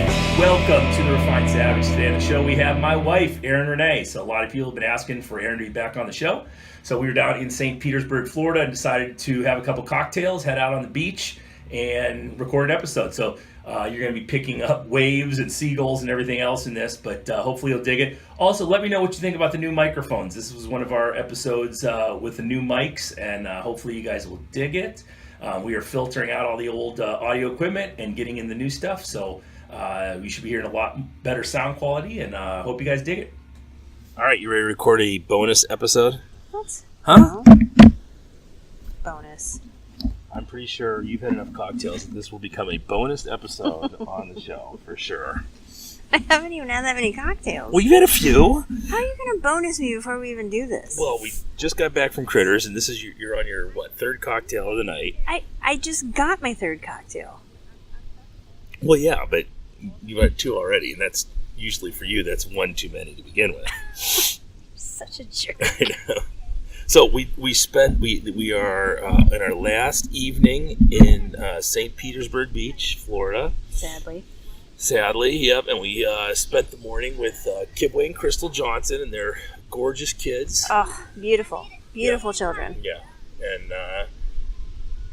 right, welcome to the Refined Savage. Today on the show we have my wife, Erin Renee. So a lot of people have been asking for Erin to be back on the show. So we were down in St. Petersburg, Florida, and decided to have a couple cocktails, head out on the beach, and record an episode. So you're going to be picking up waves and seagulls and everything else in this, but hopefully you'll dig it. Also, let me know what you think about the new microphones. This was one of our episodes with the new mics, and hopefully you guys will dig it. We are filtering out all the old audio equipment and getting in the new stuff, so we should be hearing a lot better sound quality, and hope you guys dig it. All right, you ready to record a bonus episode? What? Huh? No. Bonus. I'm pretty sure you've had enough cocktails that this will become a bonus episode on the show, for sure. I haven't even had that many cocktails. Well, you've had a few. How are you going to bonus me before we even do this? Well, we just got back from Critters, and this is you're on your, third cocktail of the night? I just got my third cocktail. Well, yeah, but you've had two already, and that's usually for you, that's one too many to begin with. Such a jerk. I know. So we are in our last evening in St. Petersburg Beach, Florida. Sadly, yep. And we spent the morning with Kibwe and Crystal Johnson and their gorgeous kids. Oh, beautiful. Beautiful children. Yeah. And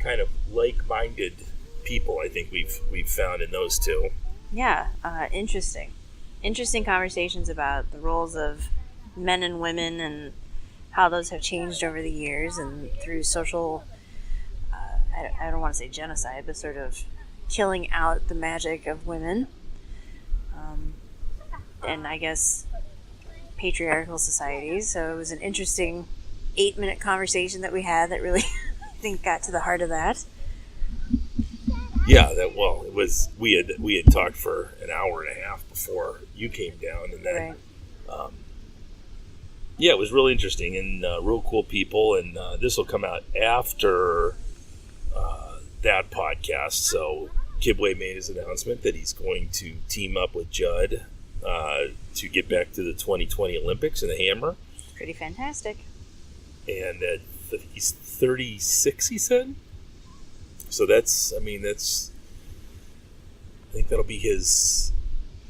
kind of like-minded people, I think we've found in those two. Yeah, interesting. Interesting conversations about the roles of men and women and how those have changed over the years and through social, I don't want to say genocide, but sort of killing out the magic of women. And I guess patriarchal societies. So it was an interesting 8-minute conversation that we had that really, I think, got to the heart of that. Yeah, it was. We had talked for an hour and a half before you came down, and then, right. Yeah, it was really interesting and real cool people. And this will come out after that podcast. So Kibwe made his announcement that he's going to team up with Judd to get back to the 2020 Olympics in the hammer. Pretty fantastic. And he's 36, he said. So I think that'll be his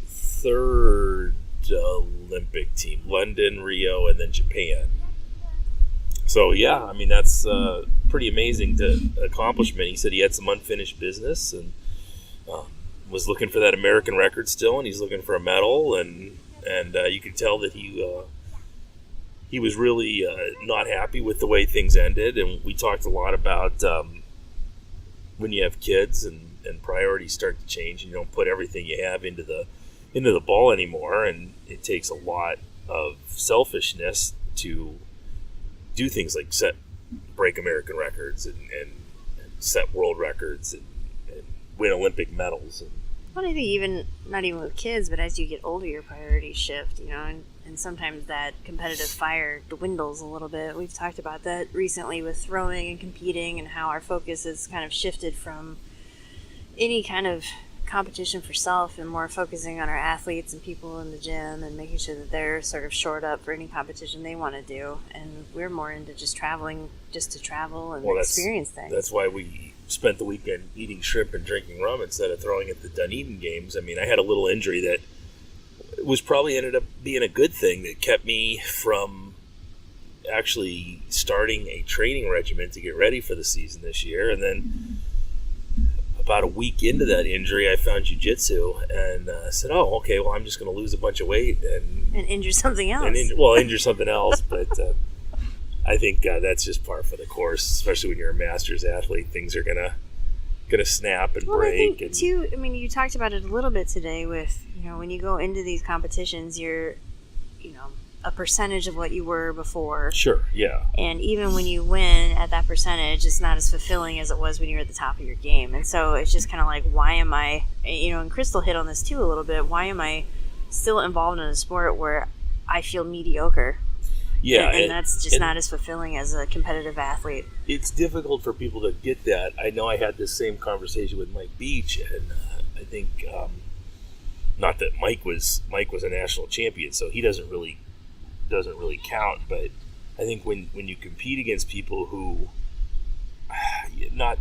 third Olympic team. London, Rio, and then Japan. So yeah, I mean, that's pretty amazing accomplishment. He said he had some unfinished business and was looking for that American record still, and he's looking for a medal, and you could tell that he was really not happy with the way things ended. And we talked a lot about when you have kids and priorities start to change, and you don't put everything you have into the ball anymore, and it takes a lot of selfishness to do things like break American records and set world records and win Olympic medals. Well, I think not even with kids, but as you get older, your priorities shift, and sometimes that competitive fire dwindles a little bit. We've talked about that recently with throwing and competing and how our focus has kind of shifted from any kind of competition for self and more focusing on our athletes and people in the gym and making sure that they're sort of shored up for any competition they want to do. And we're more into just traveling just to travel and experience things. That's why we spent the weekend eating shrimp and drinking rum instead of throwing at the Dunedin games. I mean, I had a little injury that was probably ended up being a good thing that kept me from actually starting a training regimen to get ready for the season this year. And then about a week into that injury, I found JiuJitsu and said, "Oh, okay. Well, I'm just going to lose a bunch of weight and injure something else." Injure something else. But I think that's just par for the course, especially when you're a masters athlete. Things are gonna snap and break. I think too. I mean, you talked about it a little bit today. With when you go into these competitions, you're a percentage of what you were before. Sure, yeah. And even when you win at that percentage, it's not as fulfilling as it was when you were at the top of your game. And so it's just kind of like, why am I, and Crystal hit on this too a little bit, why am I still involved in a sport where I feel mediocre? Yeah. And that's just not as fulfilling as a competitive athlete. It's difficult for people to get that. I know I had this same conversation with Mike Beach, and I think, not that Mike was a national champion, so he doesn't really count, but I think when you compete against people who not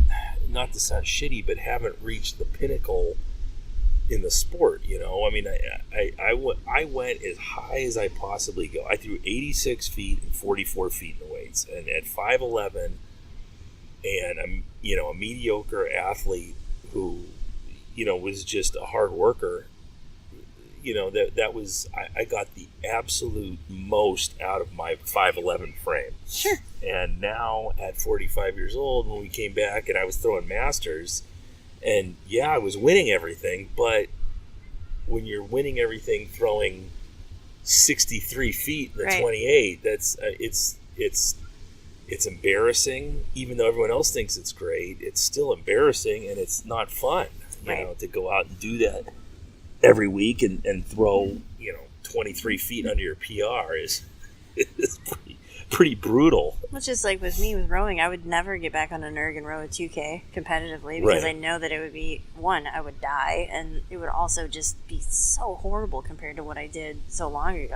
to sound shitty, but haven't reached the pinnacle in the sport. I mean, I went as high as I possibly go. I threw 86 feet and 44 feet in the weights, and at 5'11", and I'm a mediocre athlete who was just a hard worker. That was I got the absolute most out of my 5'11" frame. Sure. And now at 45 years old, when we came back and I was throwing masters, and yeah, I was winning everything, but when you're winning everything throwing 63 feet in the Right. 28, that's it's embarrassing. Even though everyone else thinks it's great, it's still embarrassing, and it's not fun, Right. to go out and do that every week and throw 23 feet under your PR is pretty brutal. Well, just like with me with rowing, I would never get back on an erg and row a 2K competitively because Right. I know that it would be, one, I would die, and it would also just be so horrible compared to what I did so long ago.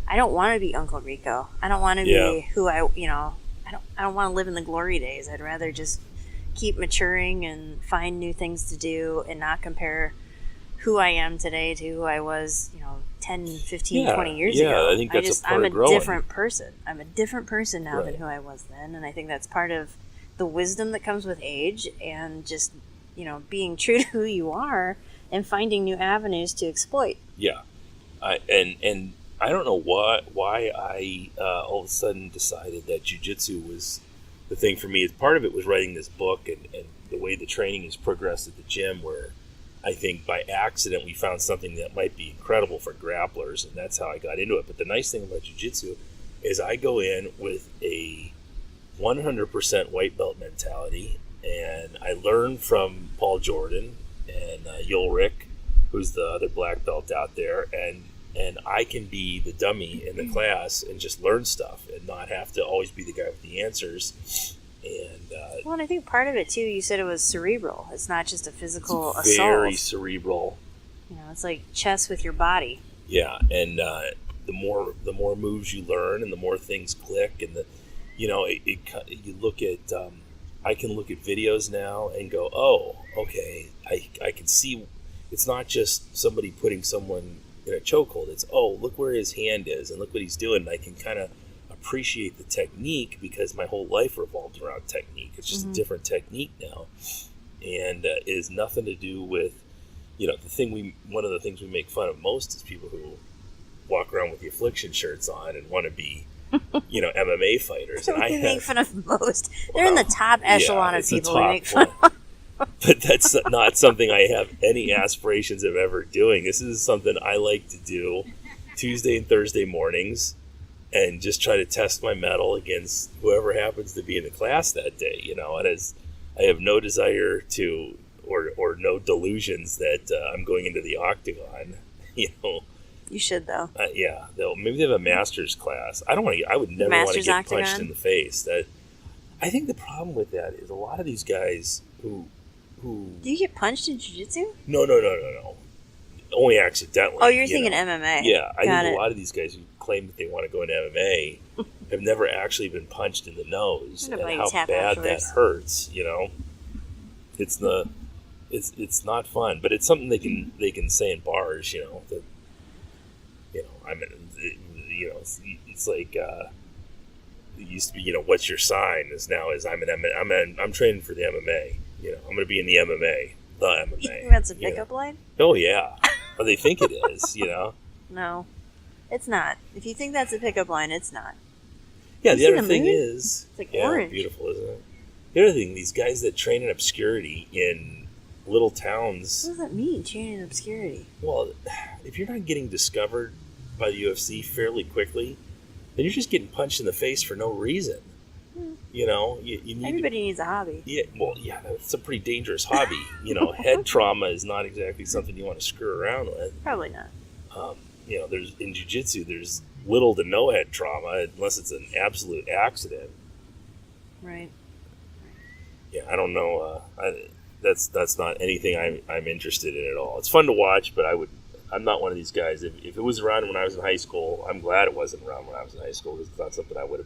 I don't want to be Uncle Rico. I don't want to be who I don't want to live in the glory days. I'd rather just keep maturing and find new things to do and not compare who I am today to who I was, 10, 15, 20 years ago. I think that's a part I'm of growing. different person. I'm a different person now than Right. who I was then, and I think that's part of the wisdom that comes with age and just, being true to who you are and finding new avenues to exploit. Yeah, and I don't know why I all of a sudden decided that jiu-jitsu was the thing for me. Part of it was writing this book and the way the training has progressed at the gym, where I think by accident we found something that might be incredible for grapplers, and that's how I got into it. But the nice thing about jiu-jitsu is I go in with a 100% white belt mentality, and I learn from Paul Jordan and Ulrich, who's the other black belt out there, and I can be the dummy in the class and just learn stuff and not have to always be the guy with the answers. And I think part of it too, you said it was cerebral. It's not just a physical it's very assault. cerebral. It's like chess with your body. Yeah, and the more moves you learn, and the more things click, and you look at I can look at videos now and go, oh, okay, I can see it's not just somebody putting someone in a chokehold. It's, oh, look where his hand is and look what he's doing. And I can kind of appreciate the technique because my whole life revolves around technique. It's just a different technique now, and it has nothing to do with one of the things we make fun of most is people who walk around with the affliction shirts on and want to be MMA fighters. And We make fun of most. They're in the top echelon of it's the people we top make fun one. But that's not something I have any aspirations of ever doing. This is something I like to do Tuesday and Thursday mornings and just try to test my mettle against whoever happens to be in the class that day, and as I have no desire to or no delusions that I'm going into the octagon, You should, though. Maybe they have a master's class. I would never want to Master's get punched octagon? in the face. I think the problem with that is a lot of these guys who Do you get punched in jiu-jitsu? No. Only accidentally. Oh, you're thinking MMA. Yeah, I Got think it. a lot of these guys who claim that they want to go into MMA have never actually been punched in the nose, What about and you how tap bad afterwards? that hurts. It's not fun, but it's something they can say in bars. That it's like it used to be. What's your sign? I'm training for the MMA. I'm going to be in the MMA. The You think MMA. that's a pickup line? Oh yeah. Or they think it is. No, it's not. If you think that's a pickup line, it's not. Yeah. You The see other the thing moon? is, It's like yeah, orange. beautiful, isn't it? The other thing, these guys that train in obscurity in little towns. What does that mean, training in obscurity? Well, if you're not getting discovered by the UFC fairly quickly, then you're just getting punched in the face for no reason. You need Everybody needs a hobby. Yeah, well, yeah, that's a pretty dangerous hobby. Head trauma is not exactly something you want to screw around with. Probably not. There's in jiu-jitsu, there's little to no head trauma unless it's an absolute accident. Right. Yeah, I don't know. That's not anything I'm interested in at all. It's fun to watch, but I'm not one of these guys. If it was around when I was in high school, I'm glad it wasn't around when I was in high school because it's not something I would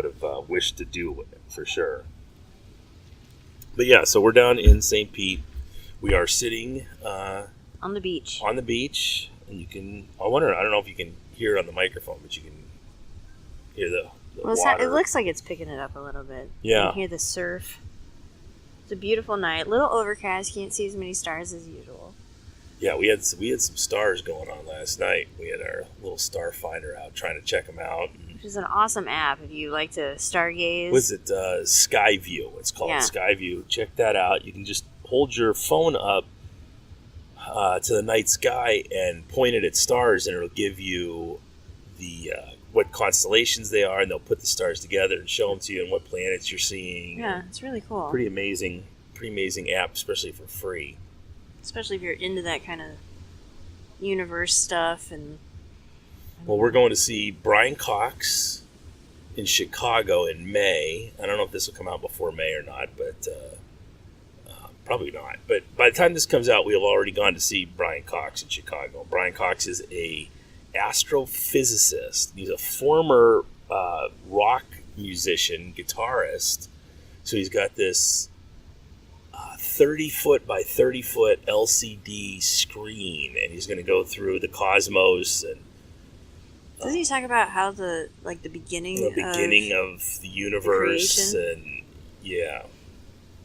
have wished to do for sure. But yeah, so we're down in St. Pete. we are sitting on the beach. On the beach, and you can. I don't know if you can hear it on the microphone, but you can hear the water. It looks like it's picking it up a little bit. Yeah. You can hear the surf. It's a beautiful night. Little overcast. Can't see as many stars as usual. Yeah, we had some stars going on last night. We had our little star finder out trying to check them out. Which is an awesome app if you like to stargaze. Was it Skyview? It's called Skyview. Check that out. You can just hold your phone up to the night sky and point it at stars, and it'll give you the what constellations they are, and they'll put the stars together and show them to you and what planets you're seeing. Yeah, it's really cool. Pretty amazing app, especially for free. Especially if you're into that kind of universe stuff. Well, we're going to see Brian Cox in Chicago in May. I don't know if this will come out before May or not, but probably not. But by the time this comes out, we'll have already gone to see Brian Cox in Chicago. Brian Cox is a astrophysicist. He's a former rock musician, guitarist. So he's got this 30-foot by 30-foot LCD screen, and he's going to go through the cosmos. And doesn't he talk about how the beginning of the universe? And yeah,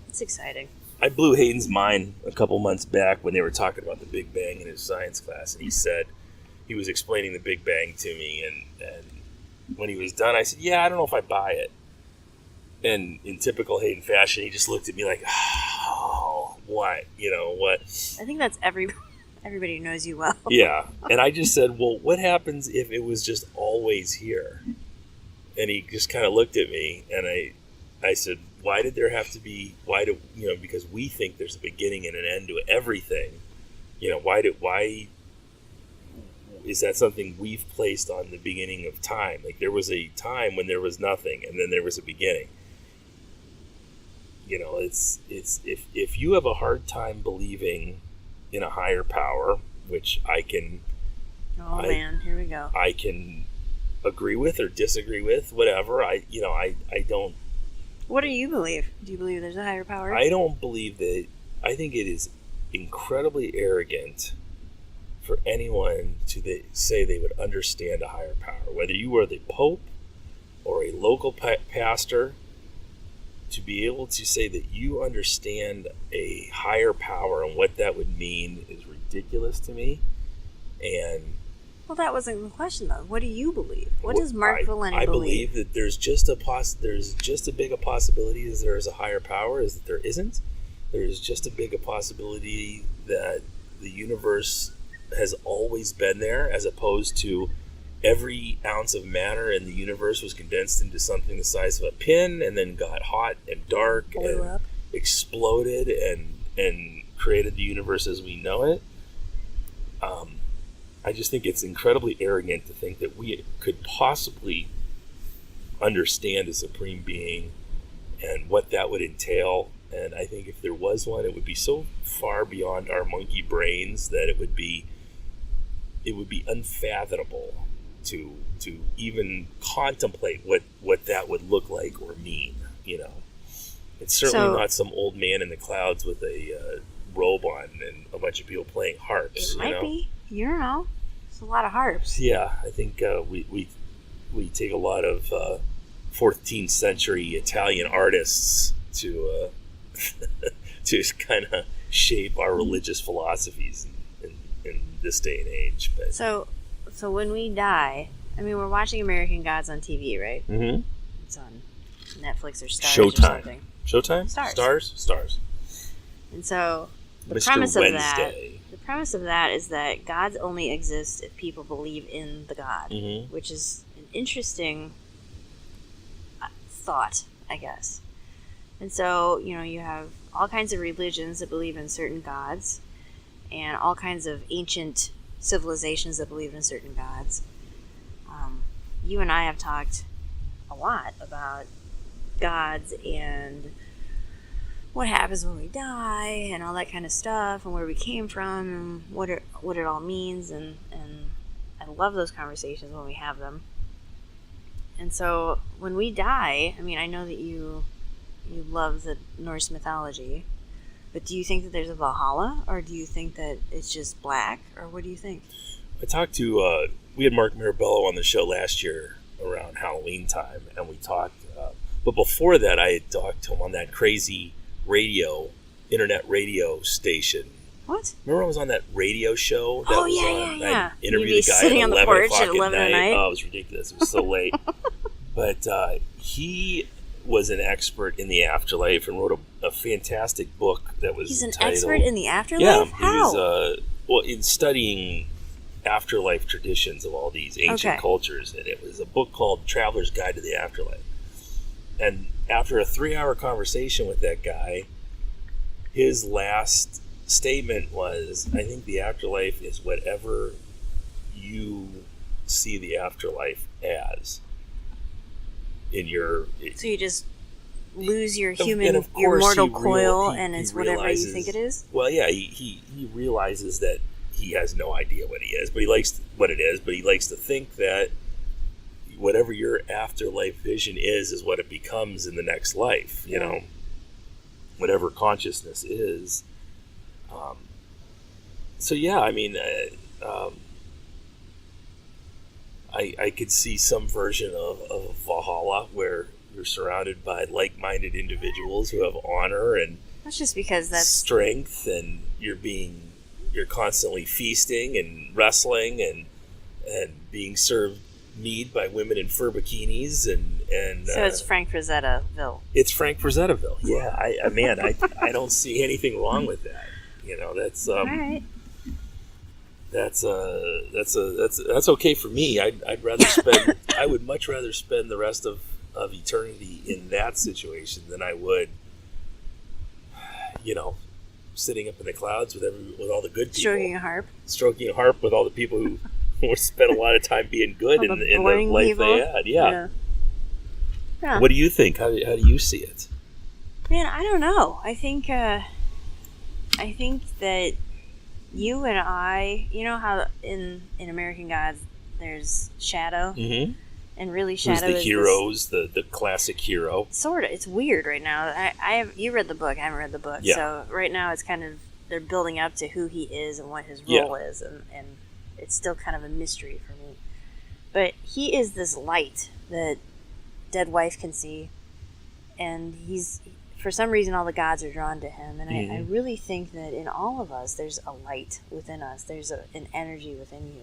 it's exciting. I blew Hayden's mind a couple months back when they were talking about the Big Bang in his science class, and he said he was explaining the Big Bang to me, and when he was done, I said, "Yeah, I don't know if I buy it." And in typical Hayden fashion, he just looked at me like, "Oh, what? What?" I think that's everybody who knows you well. Yeah, and I just said, "Well, what happens if it was just always here?" And he just kind of looked at me, and I said, "Why did there have to be? Because we think there's a beginning and an end to everything. Why is that something we've placed on the beginning of time? Like there was a time when there was nothing, and then there was a beginning. It's if you have a hard time believing in a higher power, which I can. Oh man, here we go. I can agree with or disagree with, whatever. I don't. What do you believe? Do you believe there's a higher power? I don't believe that. I think it is incredibly arrogant for anyone to say they would understand a higher power. Whether you are the Pope or a local pastor, to be able to say that you understand a higher power and what that would mean is ridiculous to me. And well, that wasn't the question, though. What do you believe? What does Mark Valenti believe? I believe that there's just as big a possibility as there is a higher power as that there isn't. There's just as big a possibility that the universe has always been there, as opposed to every ounce of matter in the universe was condensed into something the size of a pin and then got hot and dark and exploded and created the universe as we know it. I just think it's incredibly arrogant to think that we could possibly understand a supreme being and what that would entail. And I think if there was one, it would be so far beyond our monkey brains that it would be unfathomable to even contemplate what that would look like or mean. It's certainly not some old man in the clouds with a robe on and a bunch of people playing harps. It might be. You don't know. It's a lot of harps. Yeah, I think we take a lot of 14th century Italian artists to kind of shape our religious philosophies in this day and age. But so when we die, I mean, we're watching American Gods on TV, right? Mm-hmm. It's on Netflix or Stars Showtime. or something. Showtime? Stars. And so the Mr. premise Wednesday. of that is that gods only exist if people believe in the God, Mm-hmm. which is an interesting thought, I guess. And so, you have all kinds of religions that believe in certain gods and all kinds of ancient civilizations that believe in certain gods. You and I have talked a lot about gods and what happens when we die and all that kind of stuff and where we came from and what it all means, and I love those conversations when we have them. And so when we die, I mean, I know that you love the Norse mythology. But do you think that there's a Valhalla, or do you think that it's just black, or what do you think? I talked to, we had Mark Mirabello on the show last year around Halloween time, and we talked, but before that I had talked to him on that crazy internet radio station. What? Remember I was on that radio show? Oh, yeah. I interviewed You'd be a guy sitting at on the 11 porch o'clock at 11 at night. Oh, it was ridiculous. It was so late. But he was an expert in the afterlife and wrote a fantastic book that was He's an entitled, expert in the afterlife? Yeah, How? he was, in studying afterlife traditions of all these ancient cultures, and it was a book called Traveler's Guide to the Afterlife. And after a 3-hour conversation with that guy, his last statement was, I think the afterlife is whatever you see the afterlife as in your... So you just lose your and your mortal he coil, he and it's realizes, whatever you think it is? Well, yeah, he realizes that he has no idea what he is, but he likes what it is, but he likes to think that whatever your afterlife vision is what it becomes in the next life, you know, whatever consciousness is. So yeah, I mean, I could see some version of Valhalla where you're surrounded by like-minded individuals who have honor and that's just because that's strength, and you're constantly feasting and wrestling and being served mead by women in fur bikinis and so it's Frank Frazettaville. It's Frank Frazettaville. Yeah, I don't see anything wrong with that. You know, that's all right. That's okay for me. I'd rather spend. I would much rather spend the rest of eternity in that situation than I would, you know, sitting up in the clouds with all the good people, stroking a harp with all the people who spent a lot of time being good in the life people they had. Yeah. What do you think? How do you see it? Man, I don't know. I think that you and I, you know how in American Gods there's Shadow, and really Shadow is the is heroes, the classic hero. Sort of. It's weird right now. You read the book. I haven't read the book. Yeah. So right now it's kind of they're building up to who he is and what his role is, and it's still kind of a mystery for me. But he is this light that dead wife can see, and he's, for some reason, all the gods are drawn to him. And I really think that in all of us, there's a light within us. There's an energy within you.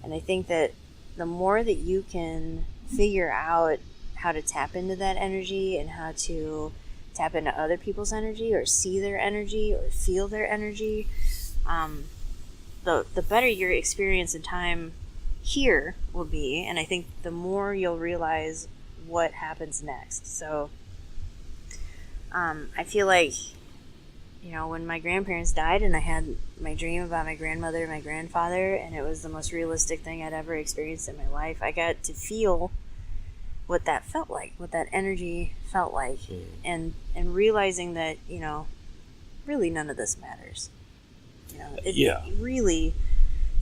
And I think that the more that you can figure out how to tap into that energy and how to tap into other people's energy or see their energy or feel their energy, the better your experience in time here will be. And I think the more you'll realize what happens next. So I feel like, you know, when my grandparents died and I had my dream about my grandmother and my grandfather, and it was the most realistic thing I'd ever experienced in my life, I got to feel what that felt like, what that energy felt like, and realizing that, you know, really none of this matters. You know, really,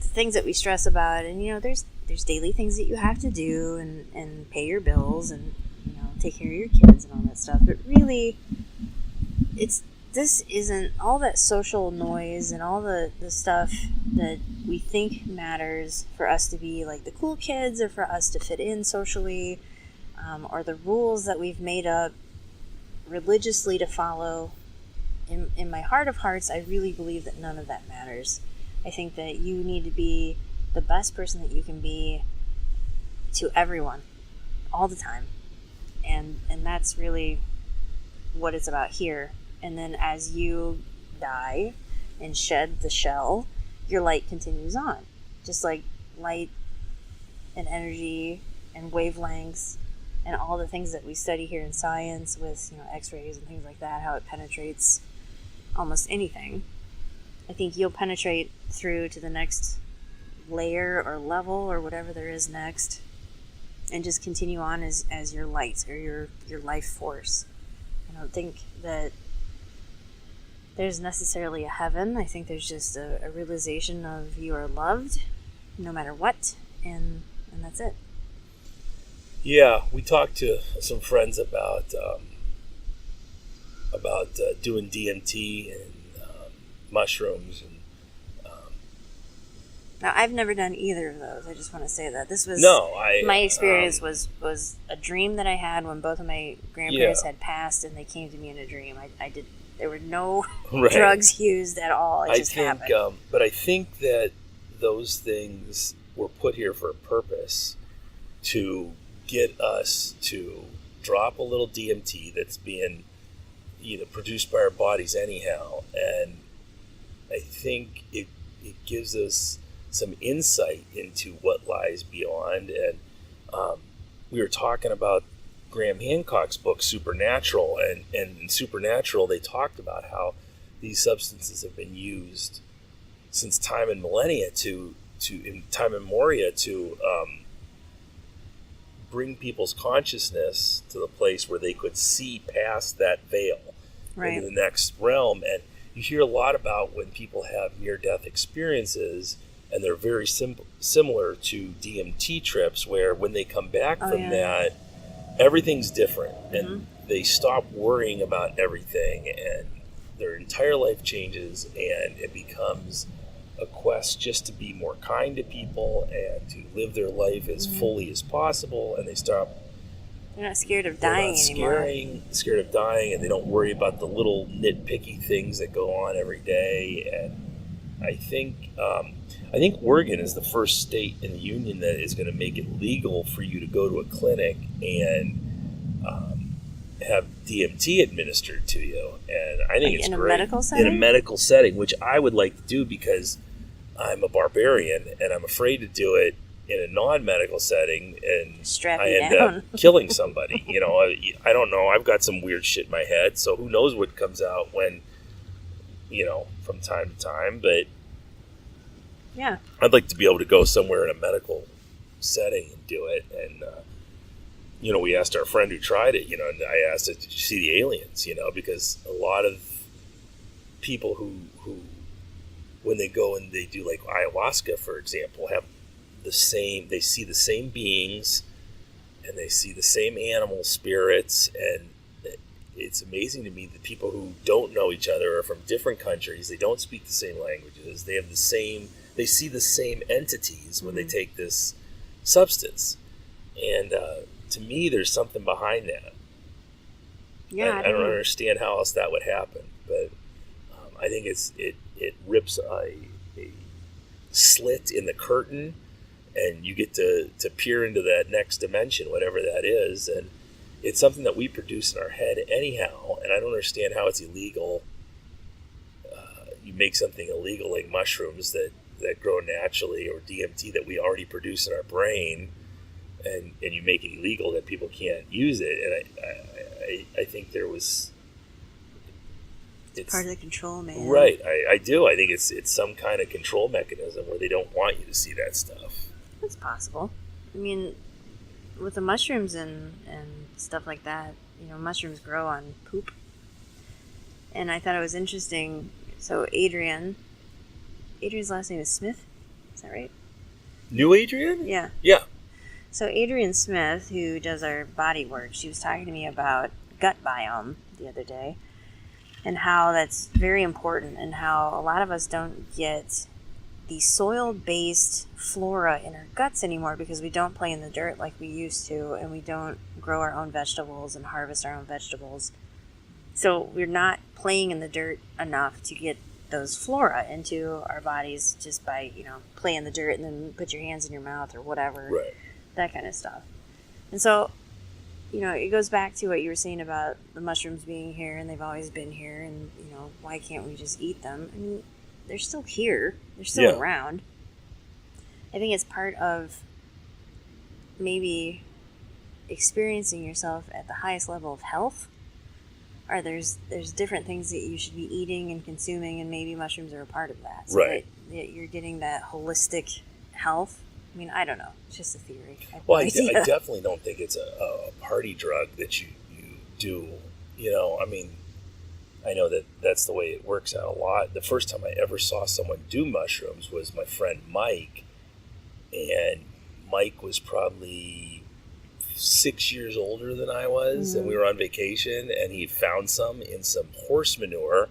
the things that we stress about, and, you know, there's daily things that you have to do and pay your bills and, you know, take care of your kids and all that stuff, but really, this isn't all that social noise and all the stuff that we think matters for us to be like the cool kids or for us to fit in socially, or the rules that we've made up religiously to follow. In my heart of hearts, I really believe that none of that matters. I think that you need to be the best person that you can be to everyone all the time, and that's really what it's about here. And then as you die and shed the shell, your light continues on. Just like light and energy and wavelengths and all the things that we study here in science with, you know, x-rays and things like that, how it penetrates almost anything. I think you'll penetrate through to the next layer or level or whatever there is next, and just continue on as your light or your life force. I don't think that there's necessarily a heaven. I think there's just a realization of you are loved no matter what, and that's it. Yeah, we talked to some friends about doing DMT and mushrooms. And Now, I've never done either of those. I just want to say that this was my experience was a dream that I had when both of my grandparents had passed, and they came to me in a dream. I did. There were no drugs used at all. It just happened. But I think that those things were put here for a purpose, to get us to drop a little DMT that's being produced by our bodies anyhow, and I think it gives us some insight into what lies beyond. And we were talking about Graham Hancock's book Supernatural, and in Supernatural they talked about how these substances have been used since time and millennia in time immemorial to bring people's consciousness to the place where they could see past that veil into the next realm. And you hear a lot about when people have near-death experiences, and they're very similar to DMT trips, where when they come back from that, everything's different, and they stop worrying about everything, and their entire life changes, and it becomes a quest just to be more kind to people and to live their life as fully as possible, and they stop. They're not scared of dying anymore. Scared of dying, and they don't worry about the little nitpicky things that go on every day. And I think Oregon is the first state in the union that is going to make it legal for you to go to a clinic and have DMT administered to you. And I think it's great. In a medical setting, which I would like to do because I'm a barbarian and I'm afraid to do it in a non-medical setting, and I end up killing somebody. I don't know. I've got some weird shit in my head, so who knows what comes out when, from time to time. But yeah, I'd like to be able to go somewhere in a medical setting and do it. And we asked our friend who tried it. And I asked, "Did you see the aliens?" Because a lot of people who when they go and they do like ayahuasca, for example, have they see the same beings, and they see the same animal spirits. And it's amazing to me that people who don't know each other are from different countries. They don't speak the same languages. They see the same entities when they take this substance. And to me, there's something behind that. Yeah, I don't understand how else that would happen, but I think it rips a slit in the curtain, and you get to peer into that next dimension, whatever that is. And it's something that we produce in our head anyhow, and I don't understand how it's illegal. You make something illegal like mushrooms that grow naturally, or DMT that we already produce in our brain, and you make it illegal that people can't use it. And I think it's part of the control, man. Right, I do. I think it's some kind of control mechanism where they don't want you to see that stuff. It's possible. I mean, with the mushrooms and stuff like that, mushrooms grow on poop. And I thought it was interesting. So Adrian's last name is Smith. Is that right? New Adrian? Yeah. Yeah. So Adrian Smith, who does our body work, she was talking to me about gut biome the other day, and how that's very important, and how a lot of us don't get the soil-based flora in our guts anymore because we don't play in the dirt like we used to, and we don't grow our own vegetables and harvest our own vegetables. So we're not playing in the dirt enough to get those flora into our bodies just by, play in the dirt and then put your hands in your mouth or whatever. Right. That kind of stuff. And so, it goes back to what you were saying about the mushrooms being here, and they've always been here, and, why can't we just eat them? I mean, they're still here. They're still around. I think it's part of maybe experiencing yourself at the highest level of health. Or there's different things that you should be eating and consuming, and maybe mushrooms are a part of that. So that you're getting that holistic health. I mean, I don't know. It's just a theory. I definitely don't think it's a party drug that you do. I mean, I know that's the way it works out a lot. The first time I ever saw someone do mushrooms was my friend Mike, and Mike was probably 6 years older than I was, and we were on vacation, and he found some in some horse manure.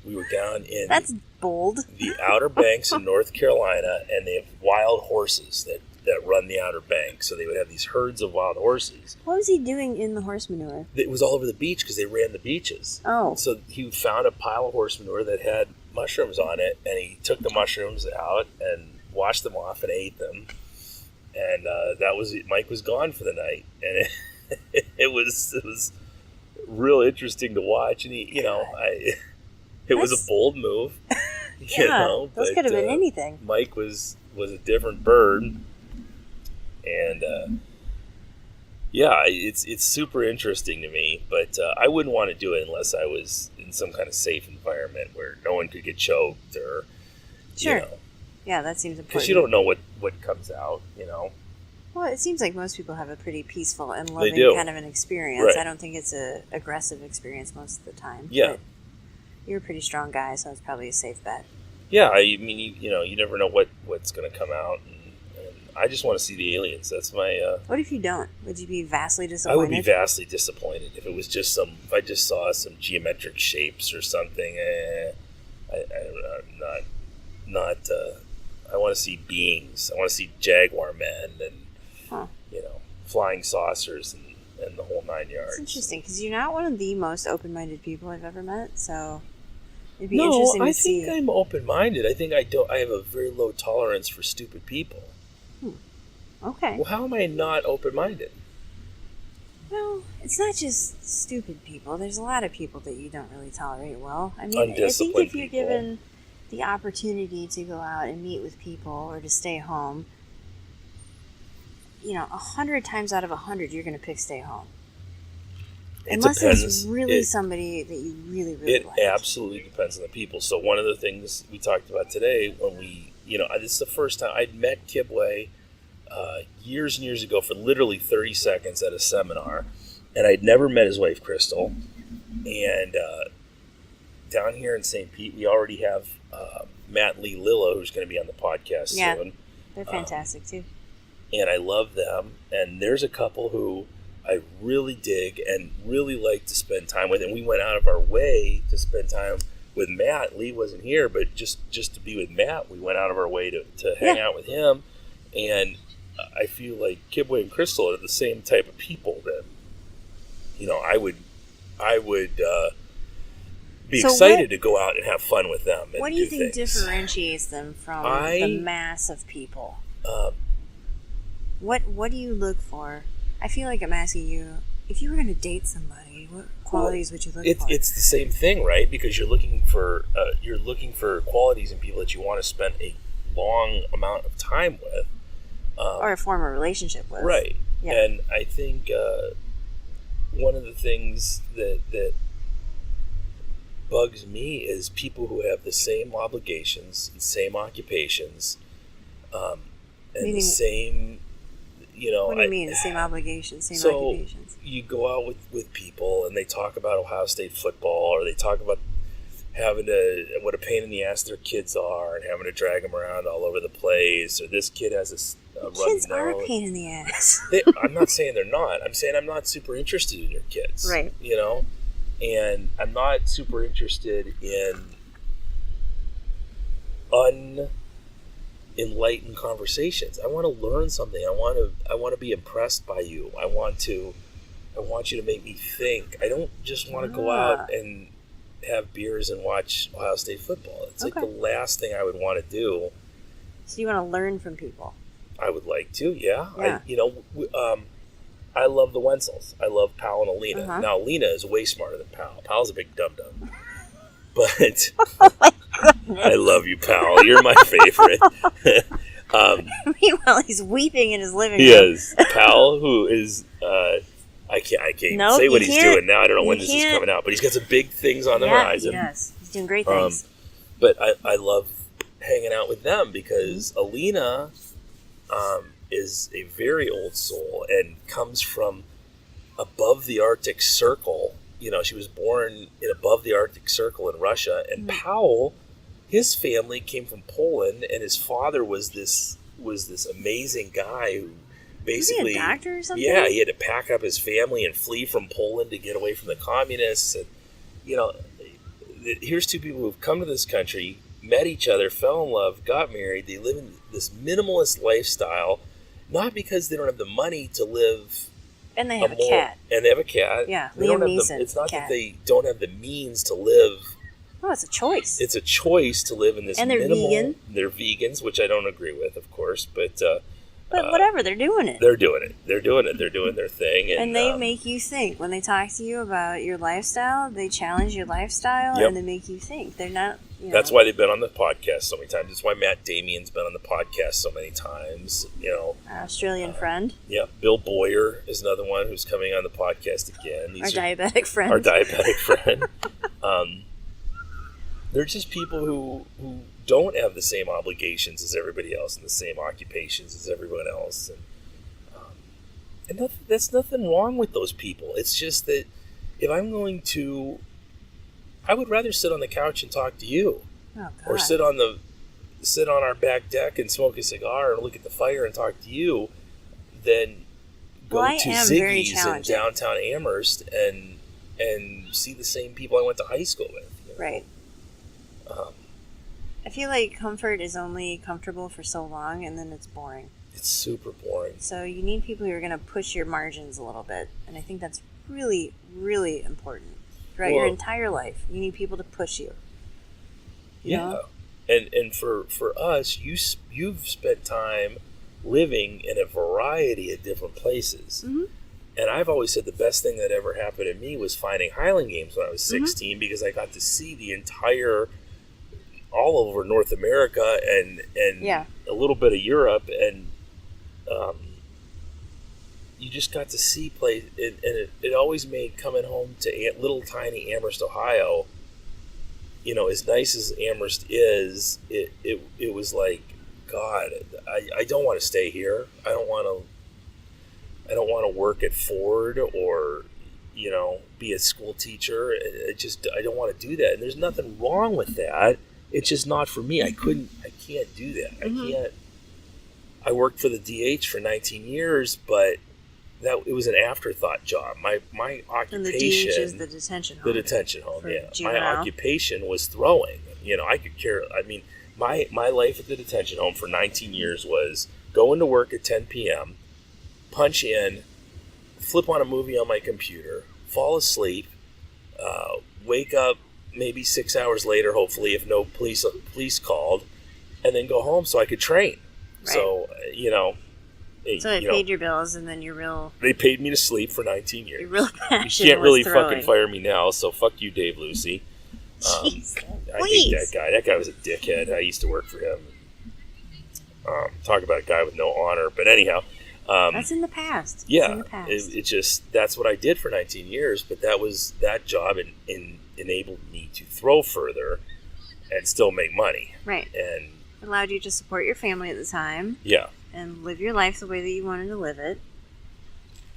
We were down in That's bold. the Outer Banks in North Carolina, and they have wild horses that run the Outer Banks. So they would have these herds of wild horses. What was he doing in the horse manure? It was all over the beach because they ran the beaches. Oh. So he found a pile of horse manure that had mushrooms on it, and he took the mushrooms out and washed them off and ate them. And that was it. Mike was gone for the night, and it was real interesting to watch. And it was a bold move. Those could have been anything. Mike was a different bird, and it's super interesting to me. But I wouldn't want to do it unless I was in some kind of safe environment where no one could get choked or, Sure. Yeah, that seems important. Because you don't know what comes out, Well, it seems like most people have a pretty peaceful and loving kind of an experience. Right. I don't think it's an aggressive experience most of the time. Yeah. But you're a pretty strong guy, so it's probably a safe bet. Yeah, I mean, you never know what's going to come out, and I just want to see the aliens. That's my. What if you don't? Would you be vastly disappointed? I would be vastly disappointed if it was just if I just saw some geometric shapes or something. I want to see beings. I want to see jaguar men and flying saucers and the whole 9 yards. It's interesting because you're not one of the most open-minded people I've ever met, so it'd be interesting to see. I think I'm open-minded. I think I have a very low tolerance for stupid people. Okay. Well, how am I not open-minded? Well, it's not just stupid people. There's a lot of people that you don't really tolerate well. I mean, I think if you're given the opportunity to go out and meet with people or to stay home, 100 times out of 100, you're going to pick stay home. Unless it's really somebody that you really, really like. It absolutely depends on the people. So one of the things we talked about today when this is the first time I'd met Kibwe years and years ago for literally 30 seconds at a seminar, and I'd never met his wife, Crystal. And down here in St. Pete, we already have Matt Lee Lilla, who's going to be on the podcast soon. They're fantastic too. And I love them. And there's a couple who I really dig and really like to spend time with. And we went out of our way to spend time with Matt. Lee wasn't here, but just to be with Matt, we went out of our way to hang out with him. And I feel like Kibwe and Crystal are the same type of people that, I would be excited to go out and have fun with them. And what do you think differentiates them from the mass of people? What do you look for? I feel like I'm asking you, if you were going to date somebody, what qualities would you look for? It's the same thing, right? Because you're looking for qualities in people that you want to spend a long amount of time with, or form a relationship with, right? Yeah. And I think one of the things that bugs me is people who have the same obligations, the same occupations, and the same. What do you mean? The same obligations, same occupations? You go out with people and they talk about Ohio State football, or they talk about what a pain in the ass their kids are and having to drag them around all over the place, or this kid has a runny kids nose. are a pain in the ass. I'm not saying they're not. I'm saying I'm not super interested in your kids. Right. And I'm not super interested in unenlightened conversations. I want to learn something. I want to be impressed by you. I want you to make me think. I don't just want to go out and have beers and watch Ohio State football. It's like the last thing I would want to do. So you want to learn from people? I would like to, yeah. I love the Wenzels. I love Pal and Alina. Uh-huh. Now, Alina is way smarter than Pal. Pal's a big dum-dum. But I love you, Pal. You're my favorite. Meanwhile, he's weeping in his living room. Yes. Pal, who is... I can't say what he's doing now. I don't know when this is coming out. But he's got some big things on the horizon. Yeah, he does. He's doing great things. But I love hanging out with them because Alina... is a very old soul and comes from above the Arctic Circle. She was born in above the Arctic Circle in Russia. And Powell, his family came from Poland, and his father was this amazing guy who basically, was he a doctor or something? Yeah, he had to pack up his family and flee from Poland to get away from the communists. And here's two people who've come to this country, met each other, fell in love, got married. They live in this minimalist lifestyle, not because they don't have the money to live. And they have a cat. And they have a cat. Yeah, they don't Liam have Neeson. It's not cat. that they don't have the means to live. Oh, it's a choice. It's a choice to live in this. And they're vegan. They're vegans, which I don't agree with, of course, but whatever, they're doing it. They're doing it. They're doing it. They're doing their thing, and they make you think. When they talk to you about your lifestyle, they challenge your lifestyle, Yep. and they make you think. They're not. That's why they've been on the podcast so many times. That's why Matt Damien's been on the podcast so many times. Our Australian friend. Yeah, Bill Boyer is another one who's coming on the podcast again. Our diabetic friend. Our diabetic friend. They're just people who don't have the same obligations as everybody else and the same occupations as everyone else. And that's nothing wrong with those people. It's just that if I'm going to... I would rather sit on the couch and talk to you. Oh, God. Or sit on our back deck and smoke a cigar and look at the fire and talk to you than go to Ziggy's in downtown Amherst and see the same people I went to high school with. Right. I feel like comfort is only comfortable for so long, and then it's boring. It's super boring. So you need people who are going to push your margins a little bit, and I think that's really, really important. Throughout your entire life, you need people to push you. You know? And for us, you've spent time living in a variety of different places. Mm-hmm. And I've always said the best thing that ever happened to me was finding Highland Games when I was 16 because I got to see the entire, all over North America and a little bit of Europe, and you just got to see plays, and it always made coming home to little tiny Amherst, Ohio, as nice as Amherst is, it was like, God, I don't want to stay here. I don't want to work at Ford or, be a school teacher. I don't want to do that. And there's nothing wrong with that. It's just not for me. I can't do that. Mm-hmm. I worked for the DH for 19 years, but it was an afterthought job. My occupation. And the DH is the detention home. The detention home, yeah. Juvenile. My occupation was throwing. I could care. I mean, my life at the detention home for 19 years was going to work at 10 p.m., punch in, flip on a movie on my computer, fall asleep, wake up maybe 6 hours later, hopefully, if no police called, and then go home so I could train. Right. So, So it paid your bills, and then they paid me to sleep for 19 years. Your real passion. You can't really was throwing. fucking fire me now, so fuck you, Dave Lucy. Jeez, I hate that guy. That guy was a dickhead. I used to work for him. Talk about a guy with no honor. But anyhow. That's in the past. Yeah. In the past. It just, that's what I did for 19 years. But that job enabled me to throw further and still make money. Right. And it allowed you to support your family at the time. Yeah. And live your life the way that you wanted to live it.